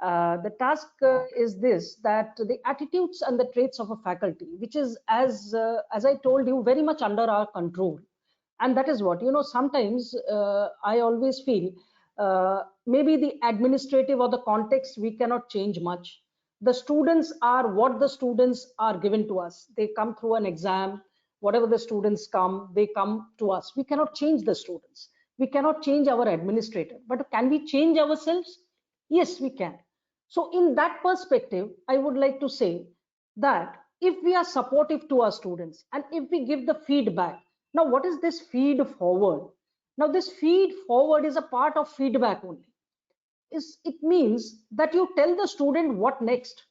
The task is this, that the attitudes and the traits of a faculty, which is, as I told you, very much under our control. And that is what, you know, sometimes I always feel maybe the administrative or the context, we cannot change much. The students are what the students are given to us. They come through an exam, whatever the students come, they come to us. We cannot change the students. We cannot change our administrator, but can we change ourselves? Yes, we can. So in that perspective, I would like to say that if we are supportive to our students and if we give the feedback, now what is this feed forward? Now this feed forward is a part of feedback only. It means that you tell the student what next.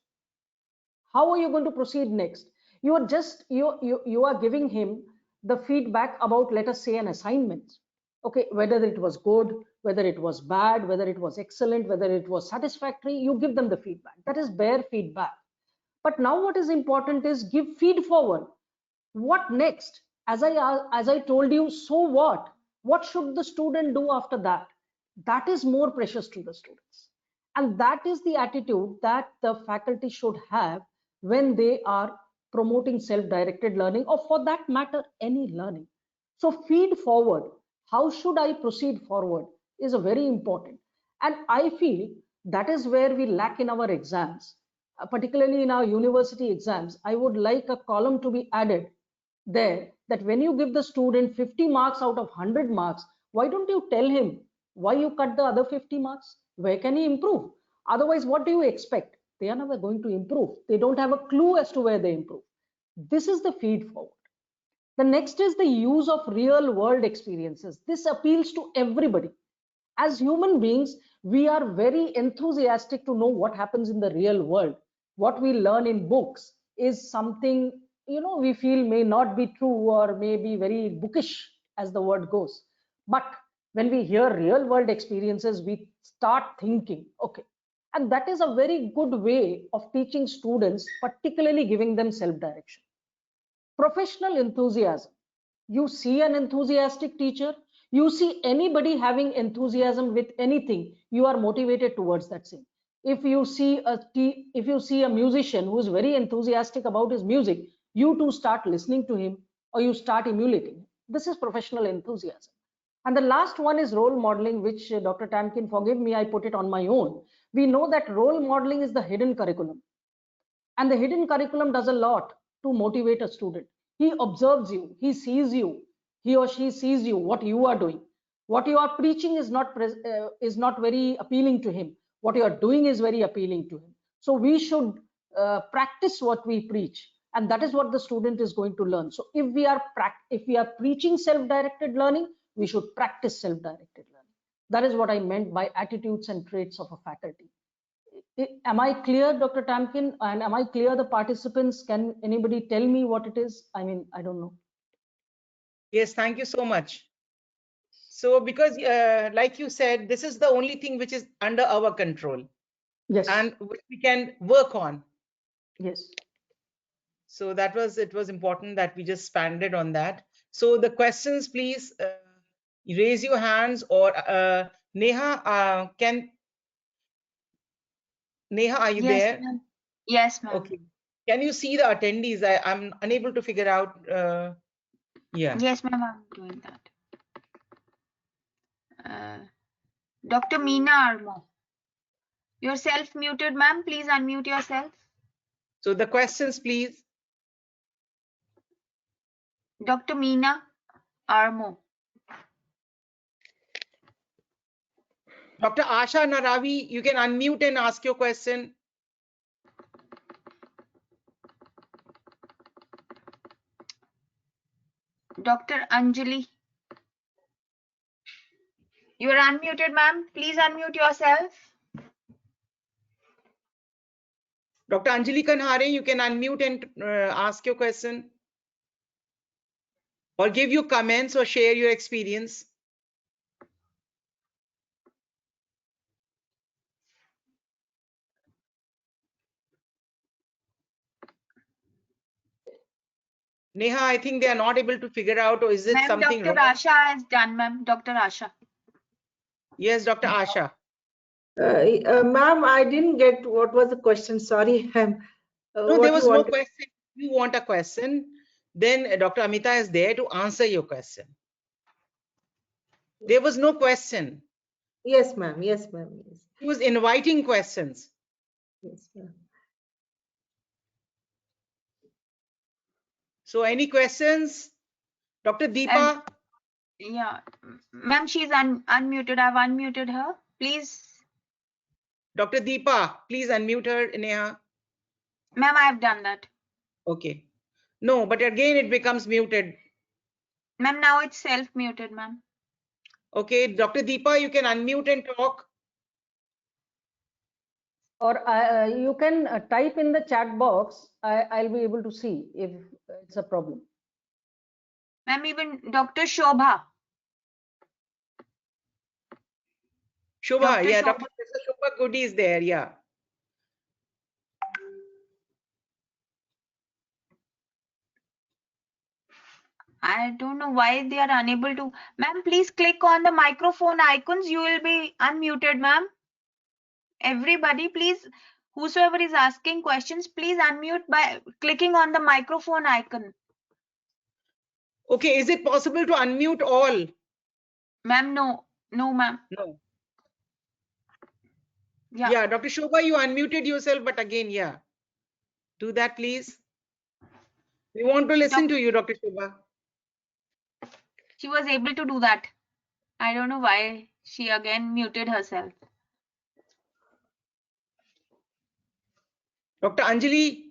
How are you going to proceed next? You are just you are giving him the feedback about, let us say, an assignment. Okay, whether it was good, whether it was bad, whether it was excellent, whether it was satisfactory, you give them the feedback. That is bare feedback. But now what is important is give feed forward. What next? As I told you, so what should the student do after that? That is more precious to the students, and that is the attitude that the faculty should have when they are promoting self-directed learning, or for that matter any learning. So feed forward, how should I proceed forward, is a very important, and I feel that is where we lack in our exams. Particularly in our university exams, I would like a column to be added there, that when you give the student 50 marks out of 100 marks, why don't you tell him why you cut the other 50 marks? Where can he improve? Otherwise, what do you expect? They are never going to improve. They don't have a clue as to where they improve. This is the feed forward. The next is the use of real world experiences. This appeals to everybody. As human beings, we are very enthusiastic to know what happens in the real world. What we learn in books is something, you know, we feel may not be true or may be very bookish as the word goes. But when we hear real world experiences, we start thinking, okay. And that is a very good way of teaching students, particularly giving them self-direction. Professional enthusiasm. You see an enthusiastic teacher, you see anybody having enthusiasm with anything, you are motivated towards that same. If you see a musician who is very enthusiastic about his music, you too start listening to him or you start emulating. This is professional enthusiasm. And the last one is role modeling, which Dr. Tamkin, forgive me, I put it on my own. We know that role modeling is the hidden curriculum. And the hidden curriculum does a lot to motivate a student. He observes you, he sees you, he or she sees you, what you are doing. What you are preaching is not very appealing to him. What you are doing is very appealing to him. So we should practice what we preach, and that is what the student is going to learn. So if we are preaching self-directed learning, we should practice self-directed learning. That is what I meant by attitudes and traits of a faculty. Am I clear, Dr. Tamkin? And am I clear, the participants? Can anybody tell me what it is? I mean, I don't know. Yes, thank you so much. So because like you said, this is the only thing which is under our control. Yes. And which we can work on. Yes. So it was important that we just expanded on that. So the questions, please raise your hands, or Neha, Neha, are you Yes, there? ma'am. Yes, ma'am. Okay. Can you see the attendees? I'm unable to figure out. Yeah. Yes, ma'am, I'm doing that. Dr. Meena Armo. You're self-muted, ma'am. Please unmute yourself. So the questions, please. Dr. Meena Armo. Dr. Asha Naravi, you can unmute and ask your question. Dr. Anjali. You are unmuted, ma'am. Please unmute yourself. Dr. Anjali Kanhare, you can unmute and ask your question, or give your comments or share your experience. Neha, I think they are not able to figure out, or is it something Dr. wrong? Asha has done, ma'am. Dr. Asha. Yes, Dr. Asha. Ma'am, I didn't get what was the question. Sorry, ma'am. No, there was no question. You want a question, then Dr. Amita is there to answer your question. There was no question. Yes, ma'am. Yes, ma'am. Yes. He was inviting questions. Yes, ma'am. So any questions? Dr. Deepa? Yeah, ma'am, she's unmuted. I've unmuted her. Please. Dr. Deepa, please unmute her, Neha. Ma'am, I have done that. Okay. No, but again it becomes muted. Ma'am, now it's self-muted, ma'am. Okay, Dr. Deepa, you can unmute and talk. Or you can type in the chat box. I'll be able to see if it's a problem. Ma'am, even Dr. Shobha. Shobha, Dr. yeah, Shobha. Dr. Shobha Goody is there, yeah. I don't know why they are unable to. Ma'am, please click on the microphone icons. You will be unmuted, ma'am. Everybody, please, whosoever is asking questions, please unmute by clicking on the microphone icon. Okay, is it possible to unmute all? Ma'am, no. No, ma'am. No. Yeah. Dr. Shobha, you unmuted yourself, but again, yeah. Do that, please. We want to listen to you, Dr. Shobha. She was able to do that. I don't know why she again muted herself. Dr. Anjali?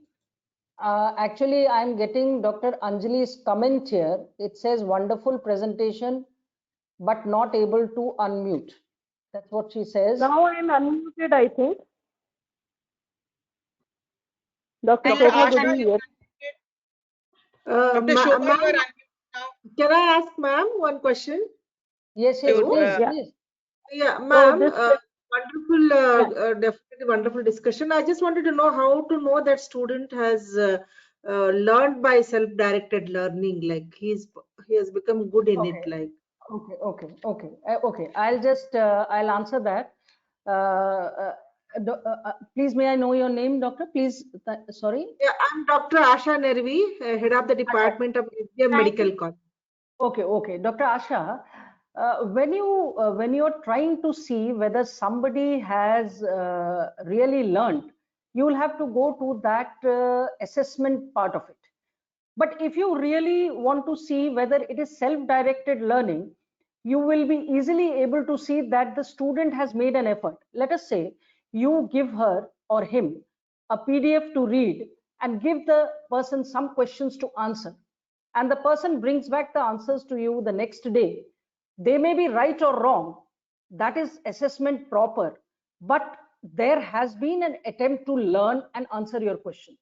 Actually, I'm getting Dr. Anjali's comment here. It says wonderful presentation, but not able to unmute. That's what she says. Now I'm unmuted, I think. Dr. Dr. Shobha Asha, Goody, yes. Dr. Shobha, you are unmuted Can I ask ma'am one question? Yes, yes, Sure, please, Yeah. please. Yeah, So ma'am, this, wonderful, yeah. definitely wonderful discussion. I just wanted to know how to know that student has learned by self-directed learning, like he has become good in it, Okay, like. okay. I'll answer that. Please, may I know your name, doctor? Please, sorry. Yeah, I'm Dr. Asha Nervi, head of the Asha. Department of MEUINDIA Thank you. Medical College. Okay. Dr. Asha, when you're trying to see whether somebody has really learned, you will have to go to that assessment part of it. But if you really want to see whether it is self-directed learning, you will be easily able to see that the student has made an effort. Let us say you give her or him a PDF to read and give the person some questions to answer, and the person brings back the answers to you the next day. They may be right or wrong. That is assessment proper. But there has been an attempt to learn and answer your question.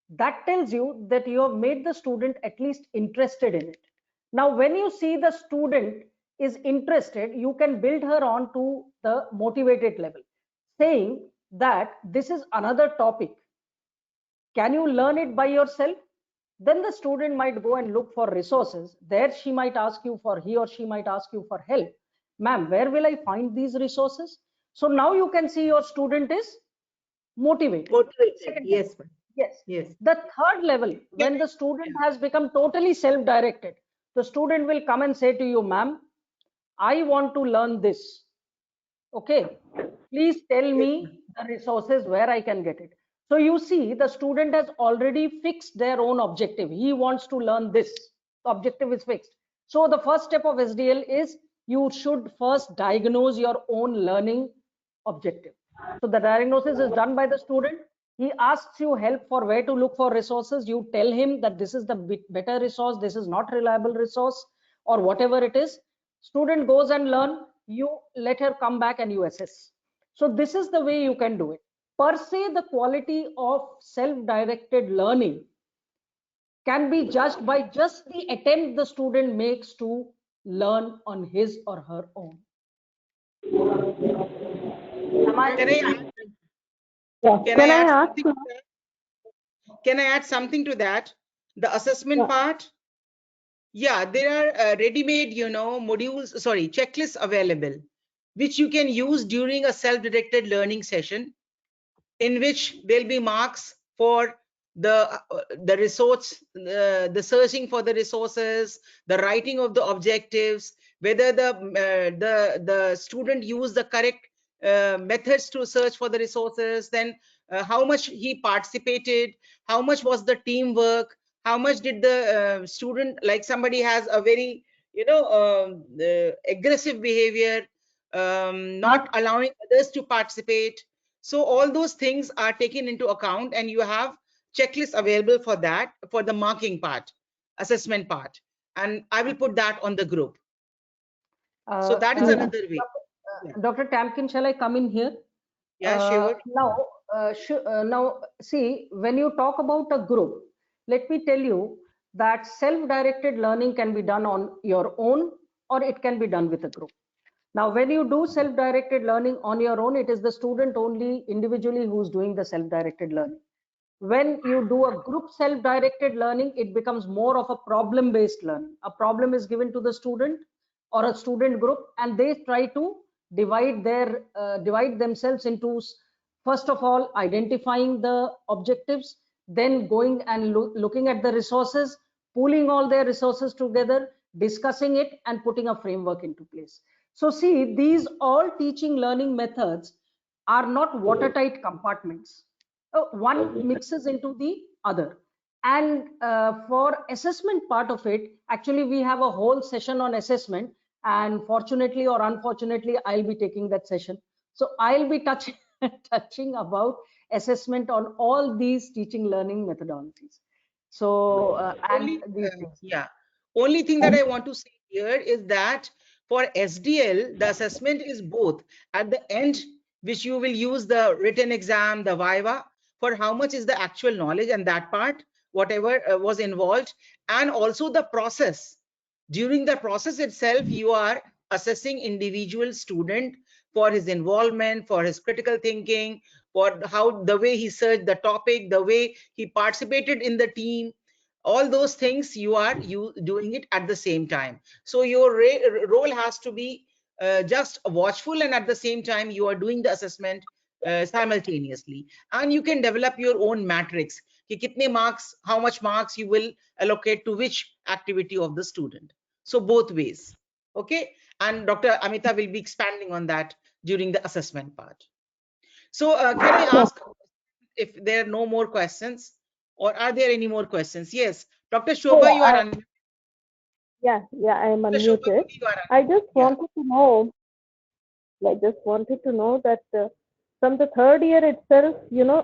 That tells you that you have made the student at least interested in it. Now, when you see the student is interested, you can build her on to the motivated level, saying that this is another topic. Can you learn it by yourself? Then the student might go and look for resources. There she might ask you for, he or she might ask you for help. Ma'am, where will I find these resources? So now you can see your student is motivated. Motivated, Second level. yes, ma'am. Yes. Yes. The third level, when the student has become totally self-directed, the student will come and say to you, ma'am, I want to learn this. Okay, please tell Yes, ma'am. me the resources where I can get it. So you see, the student has already fixed their own objective. He wants to learn this. The objective is fixed. So the first step of SDL is you should first diagnose your own learning objective. So the diagnosis is done by the student. He asks you help for where to look for resources. You tell him that this is the better resource, this is not reliable resource, or whatever it is. Student goes and learn. You let her come back and you assess. So this is the way you can do it. Per se, the quality of self-directed learning can be judged by just the attempt the student makes to learn on his or her own. Am I? can I Yeah. can I Can I add ask? something to that? Can I add something to that? The assessment Yeah. part. Yeah, there are ready-made, modules, sorry, checklists available, which you can use during a self-directed learning session, in which there'll be marks for the resource, the searching for the resources, the writing of the objectives, whether the student used the correct methods to search for the resources, then how much he participated, how much was the teamwork, how much did the student, like somebody has a very aggressive behavior, not allowing others to participate. So all those things are taken into account, and you have checklists available for that, for the marking part, assessment part, and I will put that on the group. So that is Yeah. another way. Yeah, Dr. Tamkin, shall I come in here? yeah, sure. Now, see, when you talk about a group, let me tell you that self-directed learning can be done on your own, or it can be done with a group. Now, when you do self-directed learning on your own, it is the student only individually who's doing the self-directed learning. When you do a group self-directed learning, it becomes more of a problem-based learning. A problem is given to the student or a student group, and they try to divide themselves into, first of all, identifying the objectives, then going and looking at the resources, pooling all their resources together, discussing it, and putting a framework into place. So see, these all teaching learning methods are not watertight compartments. One mixes into the other. And for assessment part of it, actually we have a whole session on assessment, and fortunately or unfortunately I'll be taking that session. So I'll be touching touching about assessment on all these teaching learning methodologies. So and Only, these things. yeah, only thing that I want to say here is that for SDL, the assessment is both at the end, which you will use the written exam, the Viva, for how much is the actual knowledge and that part, whatever was involved, and also the process During the process itself, you are assessing individual student for his involvement, for his critical thinking, for how the way he searched the topic, the way he participated in the team. All those things you are doing it at the same time. So your role has to be just watchful, and at the same time you are doing the assessment simultaneously, and you can develop your own matrix ki kitne marks, how much marks you will allocate to which activity of the student. So both ways. Okay, and Dr. Amita will be expanding on that during the assessment part. So can I ask if there are no more questions, or are there any more questions? Yes, Dr. Oh, Shobha, you are on. yeah, I am Dr. Shobha, unmuted. you are I on. just Yeah. wanted to know, that from the third year itself,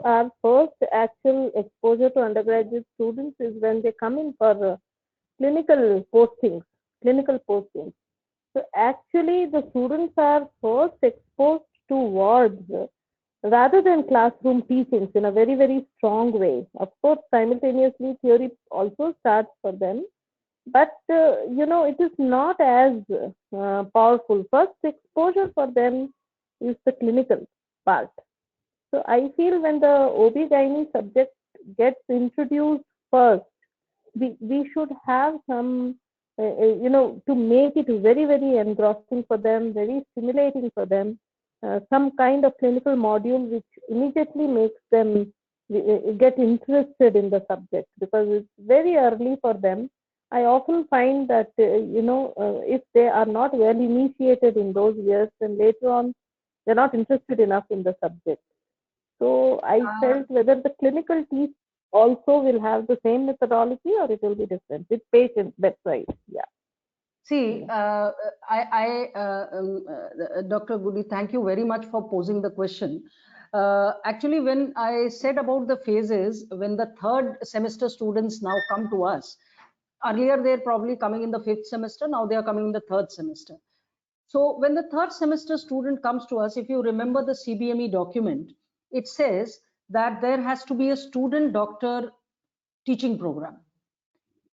our first actual exposure to undergraduate students is when they come in for clinical postings, clinical postings. So actually, the students are first exposed to wards rather than classroom teachings in a very, very strong way. Of course, simultaneously, theory also starts for them, but it is not as powerful. First exposure for them is the clinical part. So I feel when the OB-GYN subject gets introduced first, we should have some, to make it very, very engrossing for them, very stimulating for them, some kind of clinical module which immediately makes them get interested in the subject, because it's very early for them. I often find that, if they are not well initiated in those years, then later on, they're not interested enough in the subject. So I felt whether the clinical teach also will have the same methodology or it will be different with patients bedside. Yeah. See, Dr. Gudi, thank you very much for posing the question. Actually, when I said about the phases, when the third semester students now come to us, earlier they're probably coming in the fifth semester, now they are coming in the third semester. So when the third semester student comes to us, if you remember the CBME document, it says that there has to be a student doctor teaching program,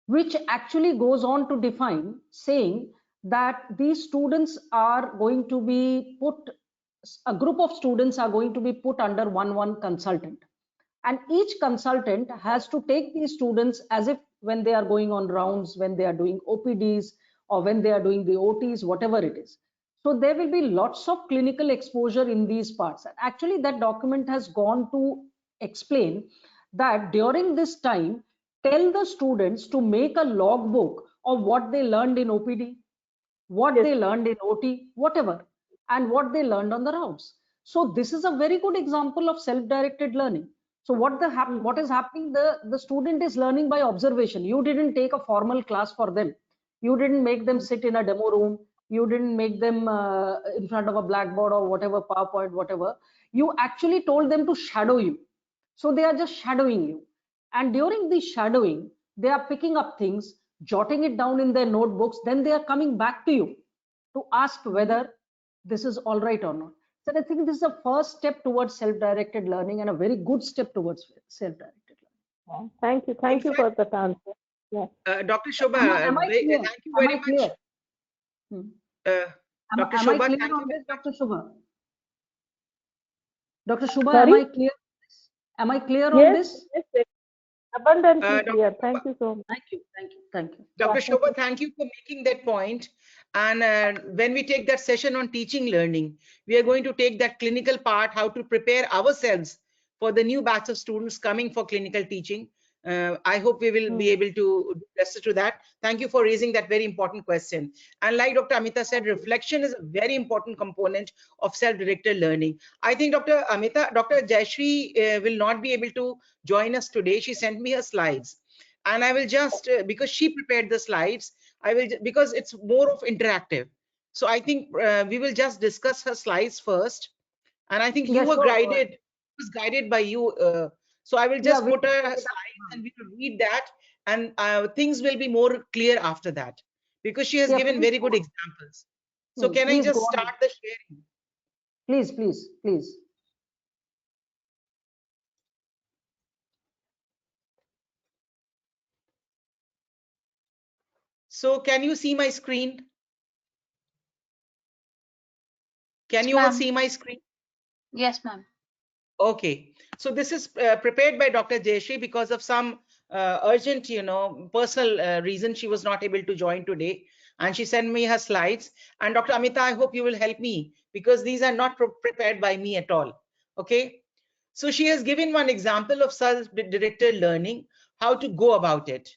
which actually goes on to define saying that these students are going to be put, a group of students are going to be put under one consultant, and each consultant has to take these students as if when they are going on rounds, when they are doing OPDs, or when they are doing the OTs, whatever it is. So there will be lots of clinical exposure in these parts. And actually that document has gone to explain that during this time, tell the students to make a logbook of what they learned in OPD, what Yes. they learned in OT, whatever, and what they learned on the rounds. So this is a very good example of self-directed learning. So what is happening? The student is learning by observation. You didn't take a formal class for them. You didn't make them sit in a demo room. You didn't make them in front of a blackboard or whatever, PowerPoint, whatever. You actually told them to shadow you. So they are just shadowing you. And during the shadowing, they are picking up things, jotting it down in their notebooks. Then they are coming back to you to ask whether this is all right or not. So I think this is a first step towards self-directed learning, and a very good step towards self-directed learning. Thank you. Thank you for that answer. Yeah. Dr. Shobha, Am I clear? thank you Am very I much. clear? Hmm. Dr. Am I Shobha, clear thank you on very this, much. Dr. Shubha? Dr. Shubha, am Sorry? I clear? Am I clear on Yes, this? yes. Abundantly Dr. clear. Shobha, Thank you so much. Thank you, thank you, thank you. Dr. Yeah. Shobha, thank you for making that point. And when we take that session on teaching learning, we are going to take that clinical part, how to prepare ourselves for the new batch of students coming for clinical teaching. I hope we will be able to do justice to that. Thank you for raising that very important question. And like Dr. Amita said, reflection is a very important component of self-directed learning. I think Dr. Jayashree will not be able to join us today. She sent me her slides, and I will just because she prepared the slides, I will because it's more of interactive. So I think we will just discuss her slides first, and I think you Yeah, were sure. guided by you. So I will Yeah, just put her slides and we will read that, and things will be more clear after that, because she has yeah, given please very go good on. examples. So can I Please go just on. start the sharing? Please, please, please. So can you see my screen? Can Yes, you all ma'am. see my screen? Yes, ma'am. Okay, so this is prepared by Dr. Jayashree because of some urgent, personal reason she was not able to join today, and she sent me her slides. And Dr. Amita, I hope you will help me because these are not prepared by me at all. Okay, so she has given one example of self-directed learning, how to go about it.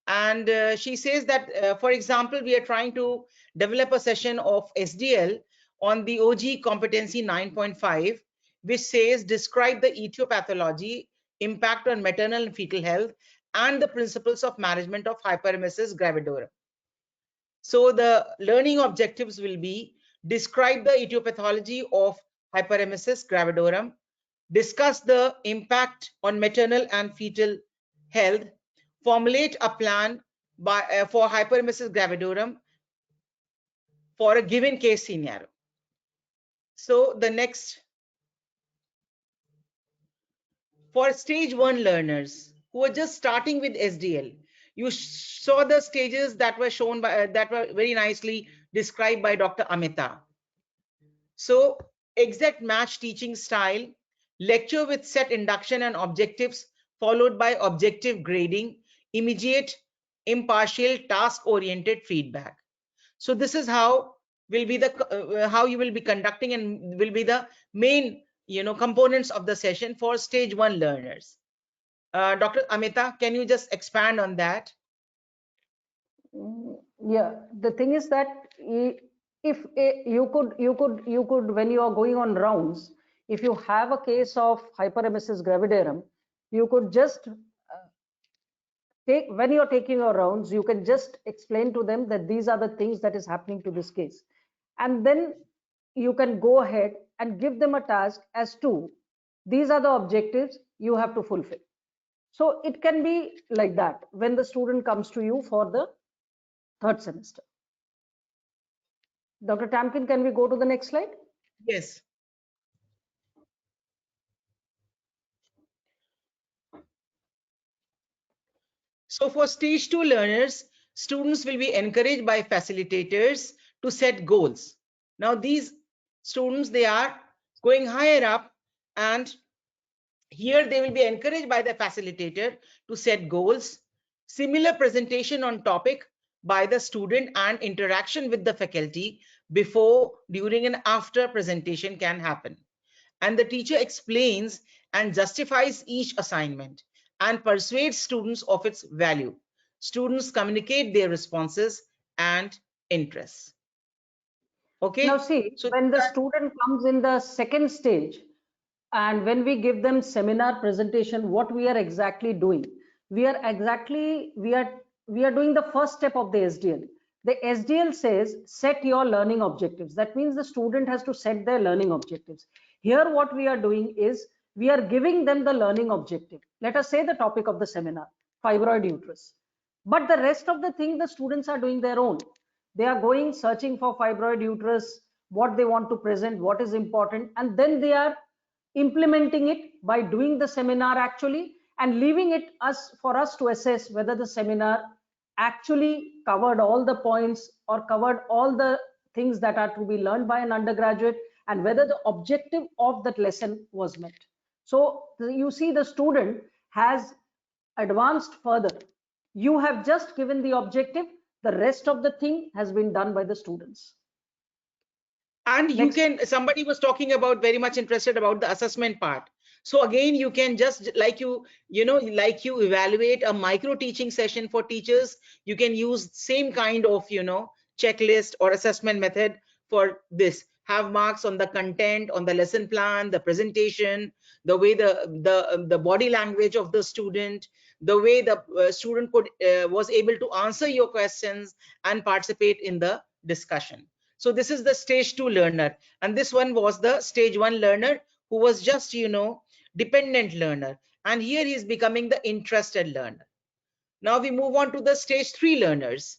And she says that, for example, we are trying to develop a session of SDL on the OG competency 9.5, which says describe the etiopathology, impact on maternal and fetal health, and the principles of management of hyperemesis gravidorum. So the learning objectives will be describe the etiopathology of hyperemesis gravidorum, discuss the impact on maternal and fetal health, formulate a plan for hyperemesis gravidorum for a given case scenario. So the next, for stage 1 learners who are just starting with SDL, you saw the stages that were shown by that were very nicely described by Dr. Amita. So exact match teaching style, lecture with set induction and objectives, followed by objective grading, immediate, impartial, task-oriented feedback. So this is how will be the how you will be conducting and will be the main components of the session for stage 1 learners. Dr. Amita, can you just expand on that? Yeah, the thing is that if you could when you are going on rounds, if you have a case of hyperemesis gravidarum, you could just when you're taking your rounds, you can just explain to them that these are the things that is happening to this case, and then you can go ahead and give them a task as to these are the objectives you have to fulfill. So it can be like that when the student comes to you for the third semester. Dr. Tamkin, can we go to the next slide? Yes. So for stage 2 learners, students will be encouraged by facilitators to set goals. Now these students, they are going higher up, and here they will be encouraged by the facilitator to set goals, similar presentation on topic by the student, and interaction with the faculty before, during, and after presentation can happen. And the teacher explains and justifies each assignment and persuades students of its value. Students communicate their responses and interests. Okay. Now see, So when the student comes in the second stage, and when we give them seminar presentation, what we are exactly doing? We are doing the first step of the SDL. The SDL says set your learning objectives. That means the student has to set their learning objectives. Here what we are doing is we are giving them the learning objective. Let us say the topic of the seminar, fibroid uterus. But the rest of the thing the students are doing their own. They are going searching for fibroid uterus, what they want to present, what is important, and then they are implementing it by doing the seminar actually, and leaving it for us to assess whether the seminar actually covered all the points or covered all the things that are to be learned by an undergraduate, and whether the objective of that lesson was met. So you see, the student has advanced further. You have just given the objective, the rest of the thing has been done by the students. and you can, somebody was talking about, very much interested about the assessment part. So again, you can just like you evaluate a micro teaching session for teachers, you can use same kind of checklist or assessment method for this. Have marks on the content, on the lesson plan, the presentation, the way the body language of the student, the way the student was able to answer your questions and participate in the discussion. So this is the stage 2 learner, and this one was the stage 1 learner who was just dependent learner, and here he is becoming the interested learner. Now we move on to the stage 3 learners.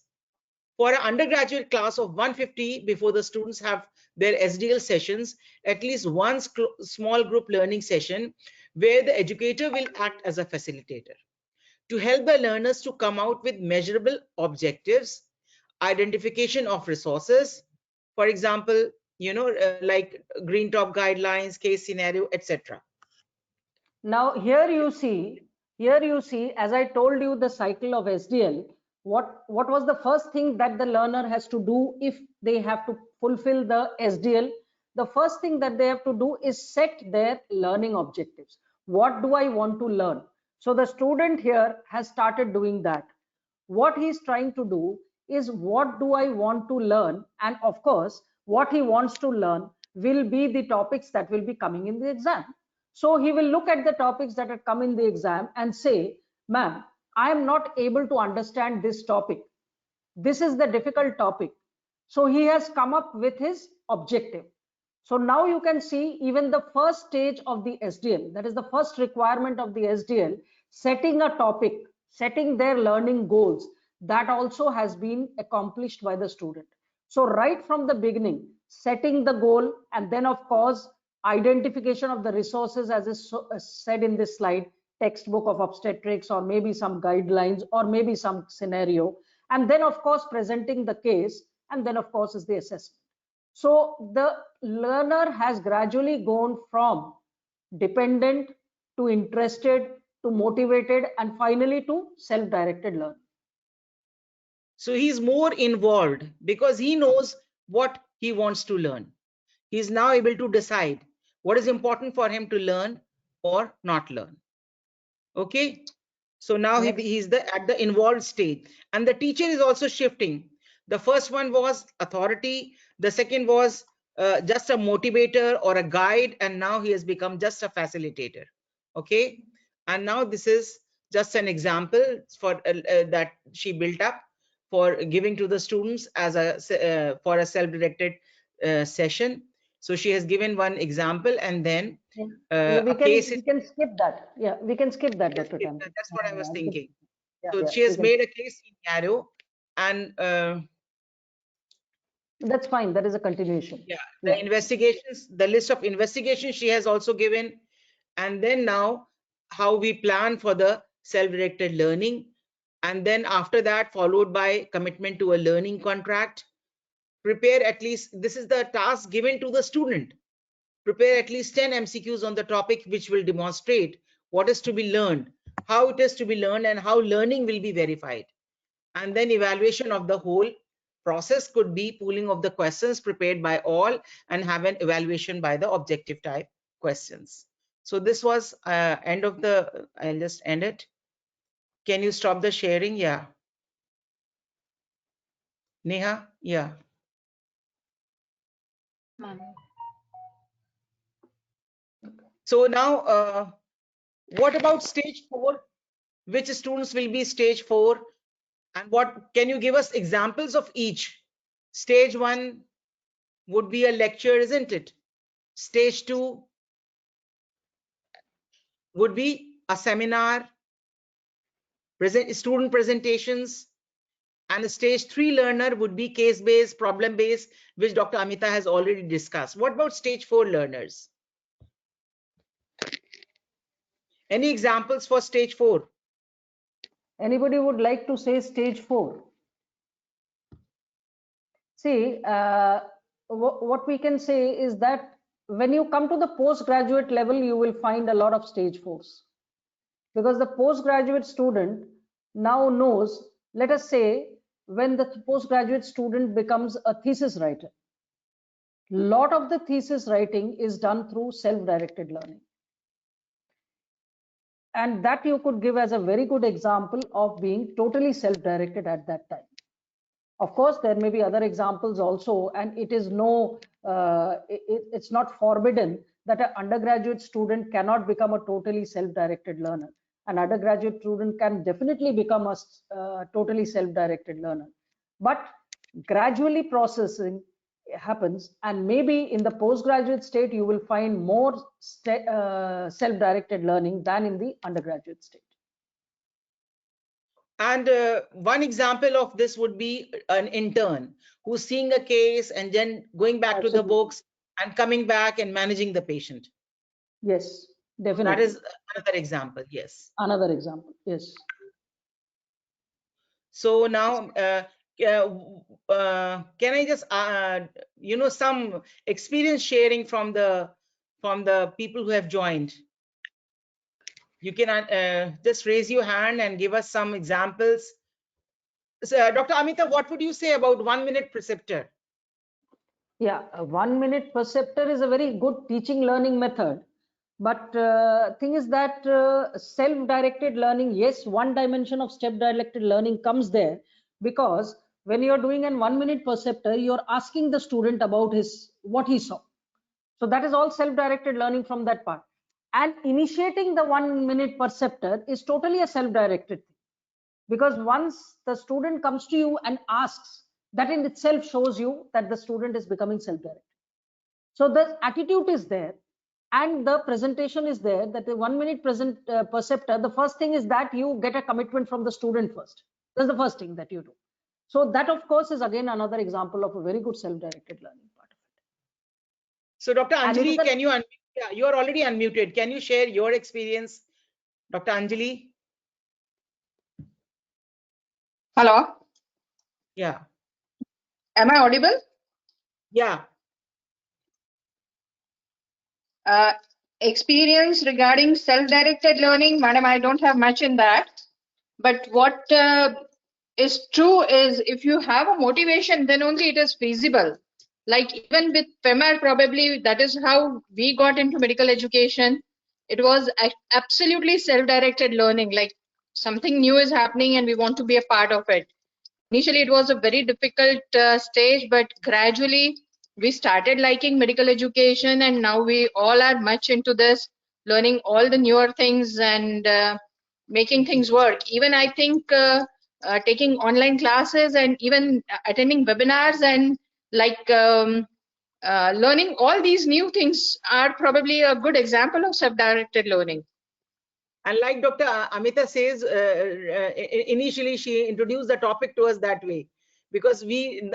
For an undergraduate class of 150, before the students have their SDL sessions, at least one small group learning session where the educator will act as a facilitator to help the learners to come out with measurable objectives identification of resources, for example, like green top guidelines, case scenario, etc. Now here you see, as I told you, the cycle of SDL. What was the first thing that the learner has to do if they have to fulfill the SDL? The first thing that they have to do is set their learning objectives. What do I want to learn? So the student here has started doing that. What he's trying to do is, what do I want to learn? And of course, what he wants to learn will be the topics that will be coming in the exam. So he will look at the topics that are come in the exam and say, ma'am, I am not able to understand this topic. This is the difficult topic. So he has come up with his objective. So now you can see even the first stage of the SDL, that is the first requirement of the SDL, setting a topic, setting their learning goals, that also has been accomplished by the student. So right from the beginning, setting the goal, and then of course, identification of the resources, as is said in this slide, textbook of obstetrics, or maybe some guidelines, or maybe some scenario, and then of course presenting the case, and then of course is the assessment. So the learner has gradually gone from dependent to interested to motivated, and finally to self-directed learning. So he's more involved because he knows what he wants to learn. He's now able to decide what is important for him to learn or not learn. Okay, so now he's at the involved stage, and the teacher is also shifting. The first one was authority, the second was just a motivator or a guide, and now he has become just a facilitator. Okay, and now this is just an example for that she built up for giving to the students as a for a self-directed session. So she has given one example, and then we can skip that. Yeah, we can skip that, Dr. Tam. That's what I was thinking. Yeah, So yeah, she has made a case scenario, and that's fine. That is a continuation. yeah, the investigations, the list of investigations she has also given, and then now how we plan for the self-directed learning, and then after that followed by commitment to a learning contract. Prepare at least, this is the task given to the student, prepare at least 10 MCQs on the topic which will demonstrate what is to be learned, how it is to be learned, and how learning will be verified. And then evaluation of the whole process could be pooling of the questions prepared by all and have an evaluation by the objective type questions. So this was end of the, I'll just end it. Can you stop the sharing? Yeah. Neha? Yeah. So now, what about stage 4? Which students will be stage 4? And what can you give us examples of each? Stage 1 would be a lecture, isn't it? Stage 2 would be a seminar, student presentations, and the stage 3 learner would be case-based, problem-based, which Dr. Amita has already discussed. What about stage 4 learners? Any examples for stage 4? Anybody would like to say stage 4? See, what we can say is that when you come to the postgraduate level, you will find a lot of stage 4s, because the postgraduate student now knows, let us say, when the postgraduate student becomes a thesis writer, lot of the thesis writing is done through self-directed learning. And that you could give as a very good example of being totally self-directed at that time. Of course, there may be other examples also, and it is it's not forbidden that an undergraduate student cannot become a totally self-directed learner. An undergraduate student can definitely become a totally self-directed learner. But gradually processing happens, and maybe in the postgraduate state, you will find more self-directed learning than in the undergraduate state. And one example of this would be an intern who's seeing a case and then going back to the books and coming back and managing the patient. Yes, definitely. That is another example. Yes. Another example. Yes. So now can I just some experience sharing from the people who have joined? You can just raise your hand and give us some examples. So, Dr. Amita, what would you say about 1 minute preceptor? Yeah, a 1 minute preceptor is a very good teaching learning method. But thing is that self-directed learning, yes, one dimension of step-directed learning comes there, because when you're doing an 1 minute preceptor, you're asking the student about what he saw. So that is all self-directed learning from that part. And initiating the 1 minute perceptor is totally a self-directed thing, because once the student comes to you and asks, that in itself shows you that the student is becoming self-directed. So the attitude is there and the presentation is there, that the 1 minute perceptor, the first thing is that you get a commitment from the student first. That's the first thing that you do. So that of course is again another example of a very good self-directed learning part of it. So Dr. Anjali, can you unmute? Yeah, you are already unmuted. Can you share your experience, Dr. Anjali? Hello. Yeah. Am I audible? Yeah. Experience regarding self-directed learning, madam, I don't have much in that. But what is true is if you have a motivation, then only it is feasible. Like even with PEMAD, probably that is how we got into medical education. It was absolutely self-directed learning, like something new is happening and we want to be a part of it. Initially, it was a very difficult stage, but gradually we started liking medical education, and now we all are much into this, learning all the newer things and making things work. Even I think taking online classes and even attending webinars and like learning all these new things are probably a good example of self-directed learning. And like Dr. Amita says, initially she introduced the topic to us that way, because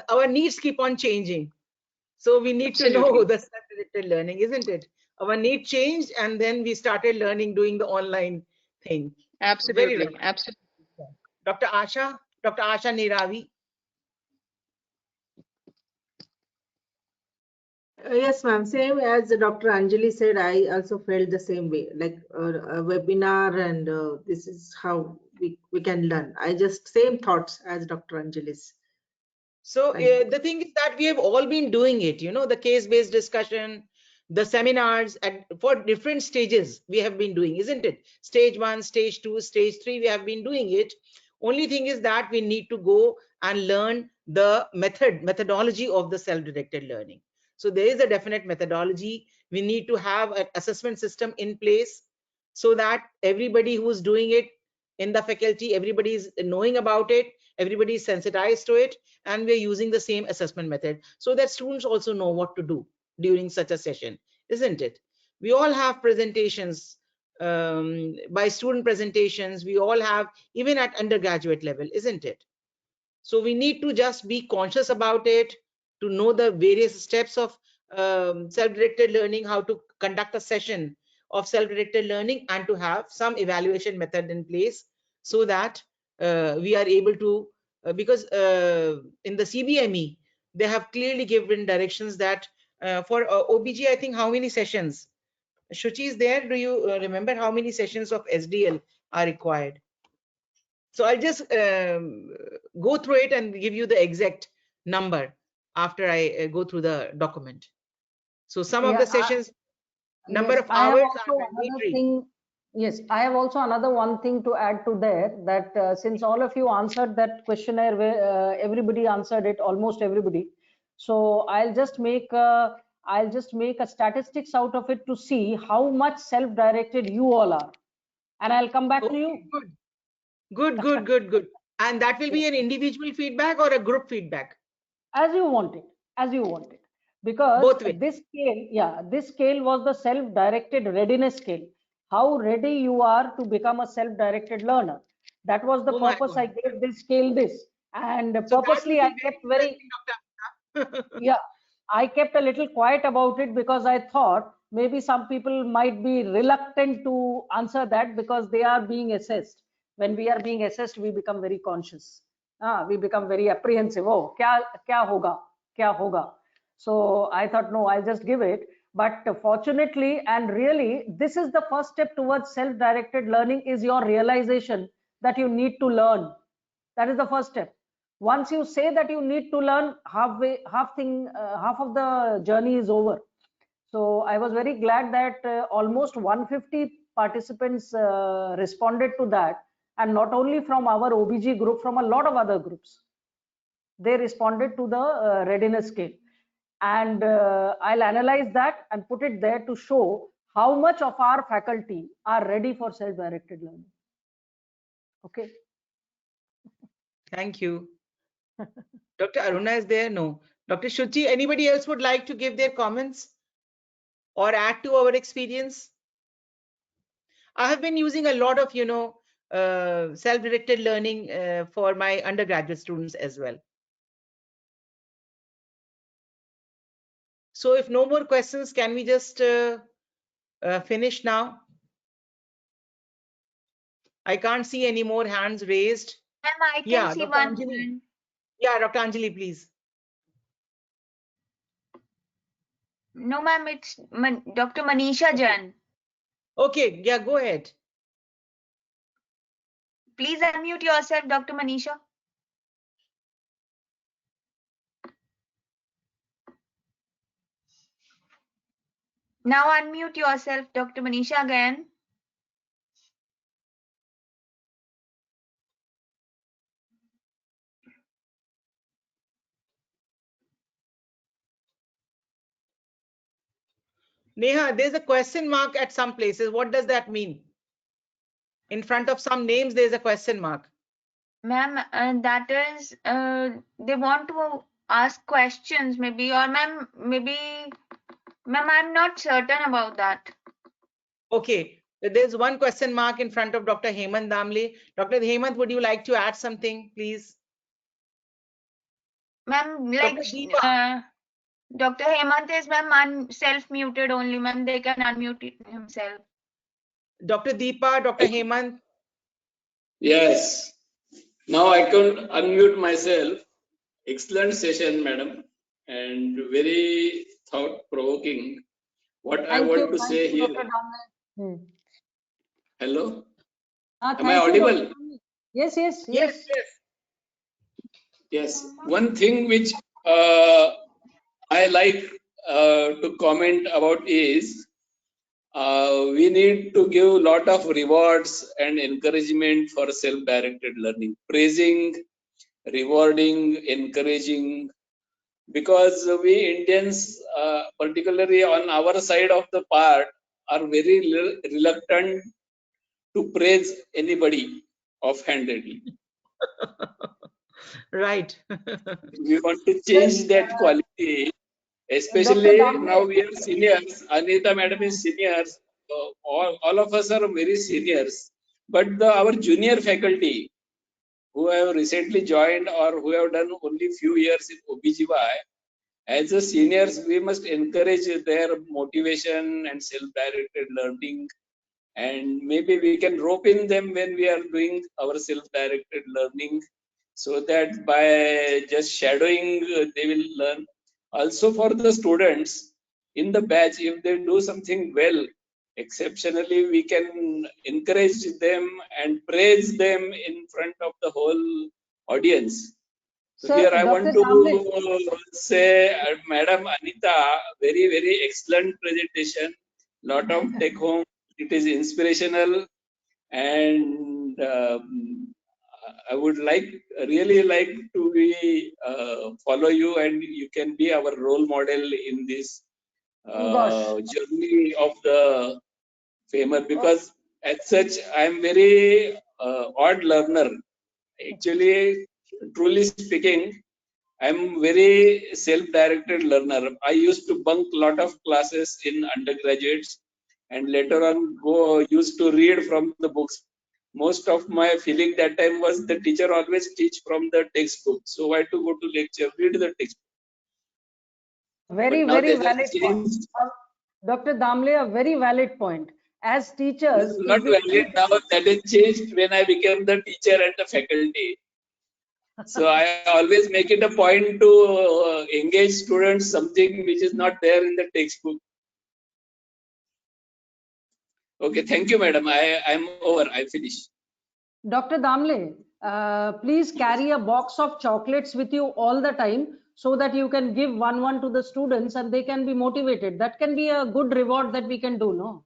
our needs keep on changing. So we need to know the self-directed learning, isn't it? Our need changed, and then we started learning, doing the online thing. Absolutely, Very right. absolutely. Dr. Asha Niravi. Yes, ma'am. Same as Dr. Anjali said, I also felt the same way. Like a webinar, and this is how we can learn. I just same thoughts as Dr. Anjali's. So the thing is that we have all been doing it, the case-based discussion, the seminars for different stages we have been doing, isn't it? Stage 1, stage 2, stage 3, we have been doing it. Only thing is that we need to go and learn the methodology of the self-directed learning. So there is a definite methodology. We need to have an assessment system in place so that everybody who's doing it in the faculty, everybody is knowing about it, everybody is sensitized to it, and we're using the same assessment method so that students also know what to do during such a session, isn't it? We all have presentations, by student presentations, we all have, even at undergraduate level, isn't it? So we need to just be conscious about it, to know the various steps of self-directed learning, how to conduct a session of self-directed learning, and to have some evaluation method in place so that we are able to, because in the CBME, they have clearly given directions that for OBG, I think how many sessions? Shuchi is there. Do you remember how many sessions of SDL are required? So I'll just go through it and give you the exact number after I go through the document. So some of the sessions, number of hours are mandatory. Yes, I have also another one thing to add to there, that since all of you answered that questionnaire, where everybody answered it, almost everybody. So I'll just make a statistics out of it to see how much self-directed you all are, and I'll come back to you. Good. And that will be an individual feedback or a group feedback? As you want it, because Both ways. This scale was the self-directed readiness scale. How ready you are to become a self-directed learner. That was the purpose I gave this scale this. And so purposely I kept I kept a little quiet about it, because I thought maybe some people might be reluctant to answer that, because they are being assessed. When we are being assessed, we become very conscious we become very apprehensive. Oh, kya hoga? So I thought, no, I'll just give it. But fortunately, and really, this is the first step towards self-directed learning, is your realization that you need to learn. That is the first step. Once you say that you need to learn, half of the journey is over. So I was very glad that almost 150 participants responded to that, and not only from our OBG group, from a lot of other groups. They responded to the readiness scale. And I'll analyze that and put it there to show how much of our faculty are ready for self-directed learning. Okay. Thank you. Dr. Aruna is there? No. Dr. Shuchi, anybody else would like to give their comments or add to our experience? I have been using a lot of, self-directed learning for my undergraduate students as well. So if no more questions, can we just finish now? I can't see any more hands raised. Ma'am, I can see Dr. one Anjali. hand. Yeah, Dr. Anjali, please. No, ma'am, it's Dr. Manisha Jain. Okay, yeah, go ahead. Please unmute yourself, Dr. Manisha. Now unmute yourself, Dr. Manisha, again. Neha, there's a question mark at some places. What does that mean? In front of some names, there's a question mark. Ma'am, that is, they want to ask questions maybe, or ma'am, I'm not certain about that. Okay, there's one question mark in front of Dr. Hemant Damle. Dr. Hemant, would you like to add something, please? Ma'am, like Dr. Hemant is, ma'am, self-muted only, ma'am. They can unmute himself. Dr. Deepa, Dr. Hemant. Yes. Now I can unmute myself. Excellent session, madam, and very thought-provoking. What I want to say here. Hello? Am I audible? Yes. Yes. One thing which I like to comment about is we need to give a lot of rewards and encouragement for self-directed learning. Praising, rewarding, encouraging, because we Indians, particularly on our side of the part, are very reluctant to praise anybody offhandedly. Right. We want to change that quality, especially now we are seniors. Anita madam is seniors. All of us are very seniors, but our junior faculty who have recently joined or who have done only few years in OBGY, as a seniors, we must encourage their motivation and self-directed learning, and maybe we can rope in them when we are doing our self-directed learning, so that by just shadowing they will learn. Also for the students in the batch, if they do something well, exceptionally, we can encourage them and praise them in front of the whole audience. So here I want to say, Madam Anita, very, very excellent presentation. Lot of take home. It is inspirational, and I would really like to be follow you, and you can be our role model in this journey of the famer. Because as such, I am very odd learner. Actually, truly speaking, I'm very self-directed learner. I used to bunk a lot of classes in undergraduates, and later on used to read from the books. Most of my feeling that time was the teacher always teach from the textbook. So why to go to lecture? Read the textbook. Very valid point. Dr. Damle, a very valid point. As teachers, not valid now. That is changed when I became the teacher and the faculty. So I always make it a point to engage students something which is not there in the textbook. Okay, thank you, madam. I'm over. I finished. Dr. Damle, please carry a box of chocolates with you all the time so that you can give one to the students and they can be motivated. That can be a good reward that we can do, no?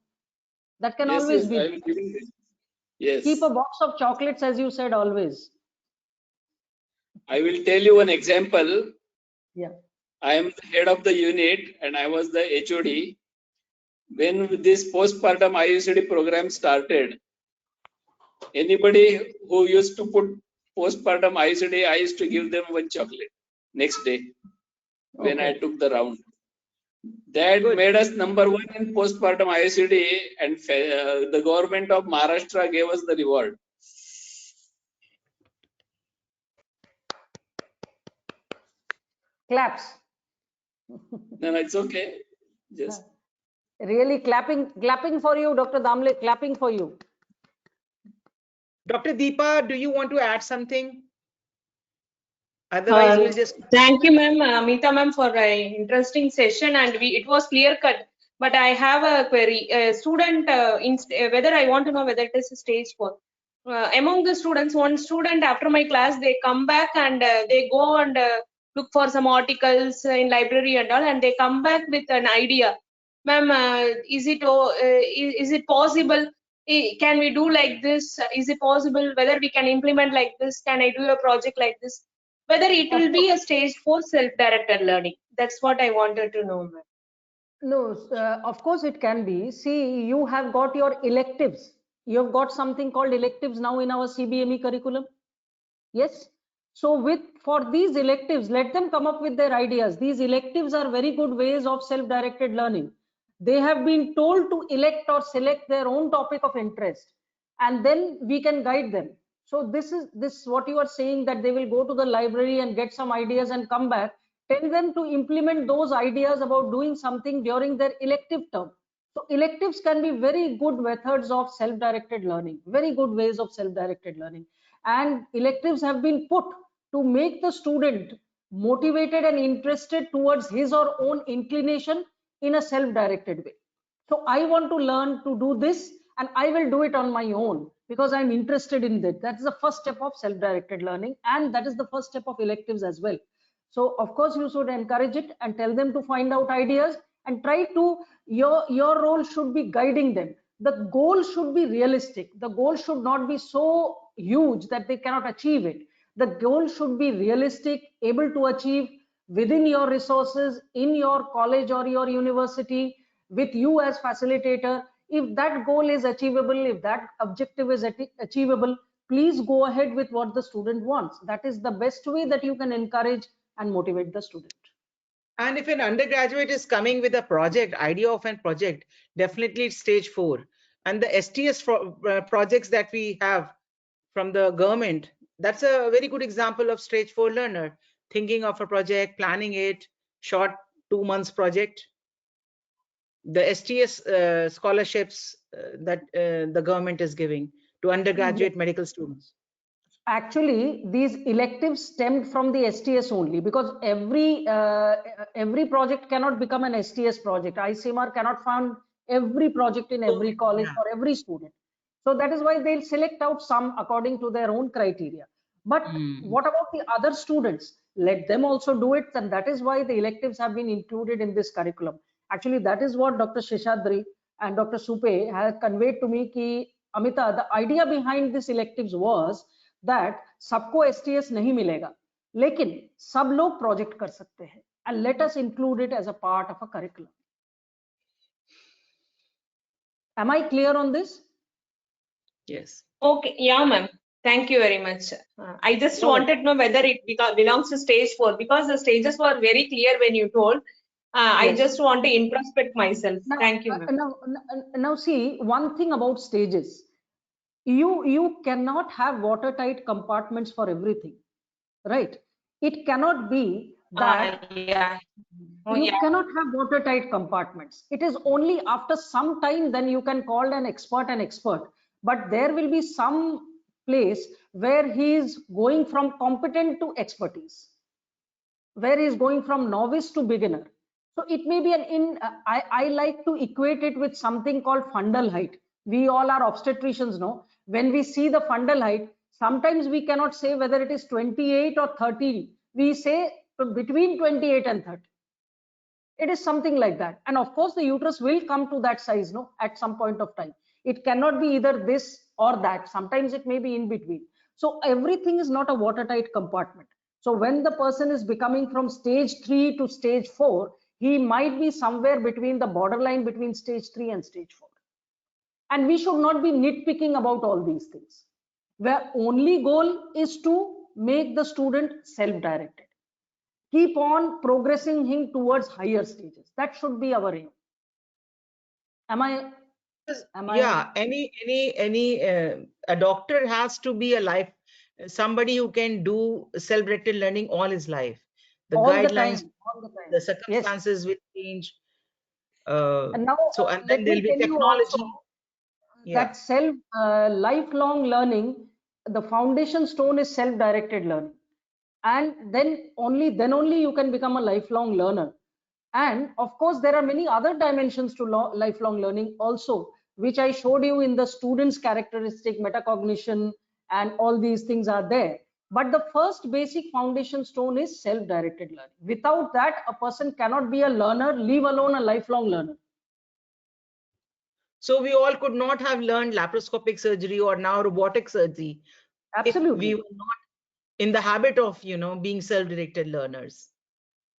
That can Yes, always yes, be. I will give it. Yes. Keep a box of chocolates, as you said, always. I will tell you one example. Yeah. I am the head of the unit and I was the HOD. When this postpartum IUCD program started, anybody who used to put postpartum IUCD, I used to give them one chocolate next day when I took the round. That Good. made us number one in postpartum IUCD, and the government of Maharashtra gave us the reward. Claps. No, it's okay. Just Really clapping for you, Dr. Damle, clapping for you. Dr. Deepa, do you want to add something? Otherwise, we'll just. Thank you, ma'am, Meeta ma'am, for an interesting session, and it was clear cut. But I have a query. Student, whether I want to know whether it is a stage 4. Among the students, one student after my class, they come back and they go and look for some articles in library and all, and they come back with an idea. Ma'am, is it possible? Can we do like this? Is it possible? Whether we can implement like this? Can I do a project like this? Whether it will be a stage 4 self-directed learning. That's what I wanted to know, ma'am. No, of course it can be. See, you have got your electives. You have got something called electives now in our CBME curriculum. Yes. So for these electives, let them come up with their ideas. These electives are very good ways of self-directed learning. They have been told to elect or select their own topic of interest, and then we can guide them. So this what you are saying, that they will go to the library and get some ideas and come back. Tell them to implement those ideas about doing something during their elective term. So electives can be very good methods of self-directed learning, very good ways of self-directed learning. And electives have been put to make the student motivated and interested towards his or own inclination in a self-directed way. So I want to learn to do this, and I will do it on my own because I'm interested in that. That's the first step of self-directed learning, and that is the first step of electives as well. So of course you should encourage it and tell them to find out ideas and try to, your role should be guiding them. The goal should be realistic. The goal should not be so huge that they cannot achieve it. The goal should be realistic, able to achieve within your resources, in your college or your university, with you as facilitator. If that goal is achievable, if that objective is achievable, please go ahead with what the student wants. That is the best way that you can encourage and motivate the student. And if an undergraduate is coming with a project, idea of a project, definitely it's stage 4. And the STS projects that we have from the government, that's a very good example of stage 4 learner, thinking of a project, planning it, short 2 months project. The STS scholarships that the government is giving to undergraduate medical students. Actually, these electives stemmed from the STS only, because every project cannot become an STS project. ICMR cannot fund every project in every college for every student. So that is why they'll select out some according to their own criteria. But what about the other students? Let them also do it, and that is why the electives have been included in this curriculum. Actually, that is what Dr. Sheshadri and Dr. Supe have conveyed to me ki, Amita, the idea behind this electives was that सबको STS नहीं मिलेगा, लेकिन सब लोग project कर सकते हैं, and let us include it as a part of a curriculum. Am I clear on this? Yes. Okay, yeah, ma'am. Thank you very much. I just wanted to know whether it belongs to stage 4, because the stages were very clear when you told. I just want to introspect myself. Thank you, ma'am. Now see, one thing about stages. You cannot have watertight compartments for everything, right? It cannot be that you cannot have watertight compartments. It is only after some time then you can call an expert. But there will be some place where he is going from competent to expertise, where he is going from novice to beginner. So it may be I like to equate it with something called fundal height. We all are obstetricians know. When we see the fundal height, sometimes we cannot say whether it is 28 or 30. We say between 28 and 30. It is something like that. And of course, the uterus will come to that size, no, at some point of time. It cannot be either this or that. Sometimes it may be in between. So everything is not a watertight compartment. So when the person is becoming from stage 3 to stage 4, he might be somewhere between the borderline between stage 3 and stage 4. And we should not be nitpicking about all these things. Where only goal is to make the student self-directed. Keep on progressing him towards higher stages. That should be our aim. Yeah, a doctor has to be somebody who can do self-directed learning all his life. The all guidelines, all the time. the circumstances Yes. will change. And now, And let then there'll me be tell you technology. also Yeah. that lifelong learning, the foundation stone is self-directed learning. And then only you can become a lifelong learner. And of course, there are many other dimensions to lifelong learning also, which I showed you in the student's characteristic, metacognition, and all these things are there. But the first basic foundation stone is self-directed learning. Without that, a person cannot be a learner, leave alone a lifelong learner. So we all could not have learned laparoscopic surgery or now robotic surgery Absolutely. if we were not in the habit of, being self-directed learners.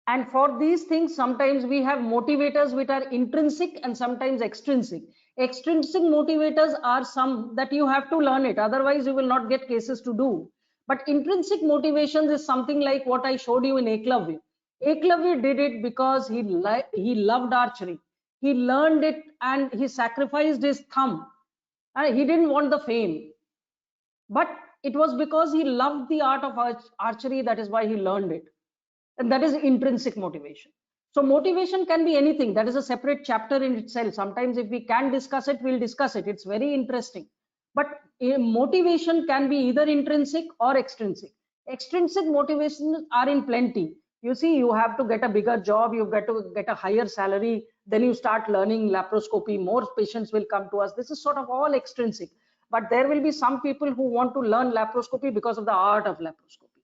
And for these things, sometimes we have motivators which are intrinsic and sometimes extrinsic. Extrinsic motivators are some that you have to learn it, otherwise you will not get cases to do. But intrinsic motivations is something like what I showed you in Eklavya. Eklavya did it because he loved archery. He learned it and he sacrificed his thumb. He didn't want the fame, but it was because he loved the art of archery. That is why he learned it. And that is intrinsic motivation. So motivation can be anything. That is a separate chapter in itself. Sometimes if we can discuss it, we'll discuss it. It's very interesting. But motivation can be either intrinsic or extrinsic. Extrinsic motivations are in plenty. You see, you have to get a bigger job, you get to get a higher salary, then you start learning laparoscopy, more patients will come to us. This is sort of all extrinsic. But there will be some people who want to learn laparoscopy because of the art of laparoscopy,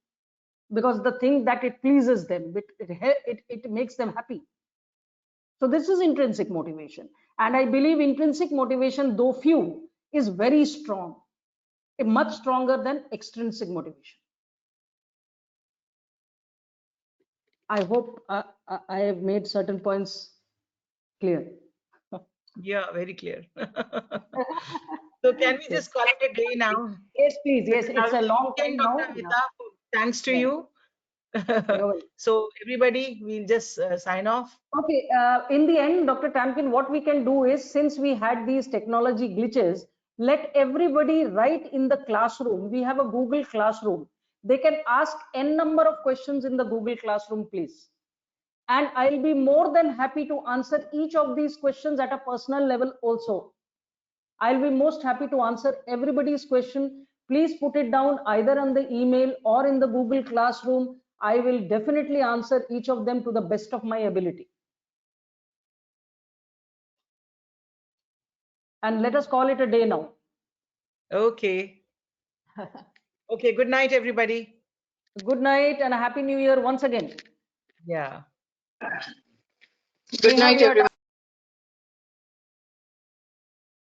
because the thing that it pleases them, it makes them happy. So this is intrinsic motivation. And I believe intrinsic motivation, though few, is very strong, much stronger than extrinsic motivation. I hope I have made certain points clear. Yeah, very clear. So can we just call it a day now? Yes, please. Yes, it's a long time now. Dr. Amita, thanks to you. So everybody, we'll just sign off. Okay, in the end, Dr. Tamkin, what we can do is, since we had these technology glitches, let everybody write in the classroom. We have a Google Classroom. They can ask n number of questions in the Google Classroom, please. And I'll be more than happy to answer each of these questions at a personal level also. I'll be most happy to answer everybody's question. Please put it down either on the email or in the Google Classroom. I will definitely answer each of them to the best of my ability. And let us call it a day now. Okay. Okay, good night, everybody. Good night and a happy new year once again. Yeah. Good night, everyone.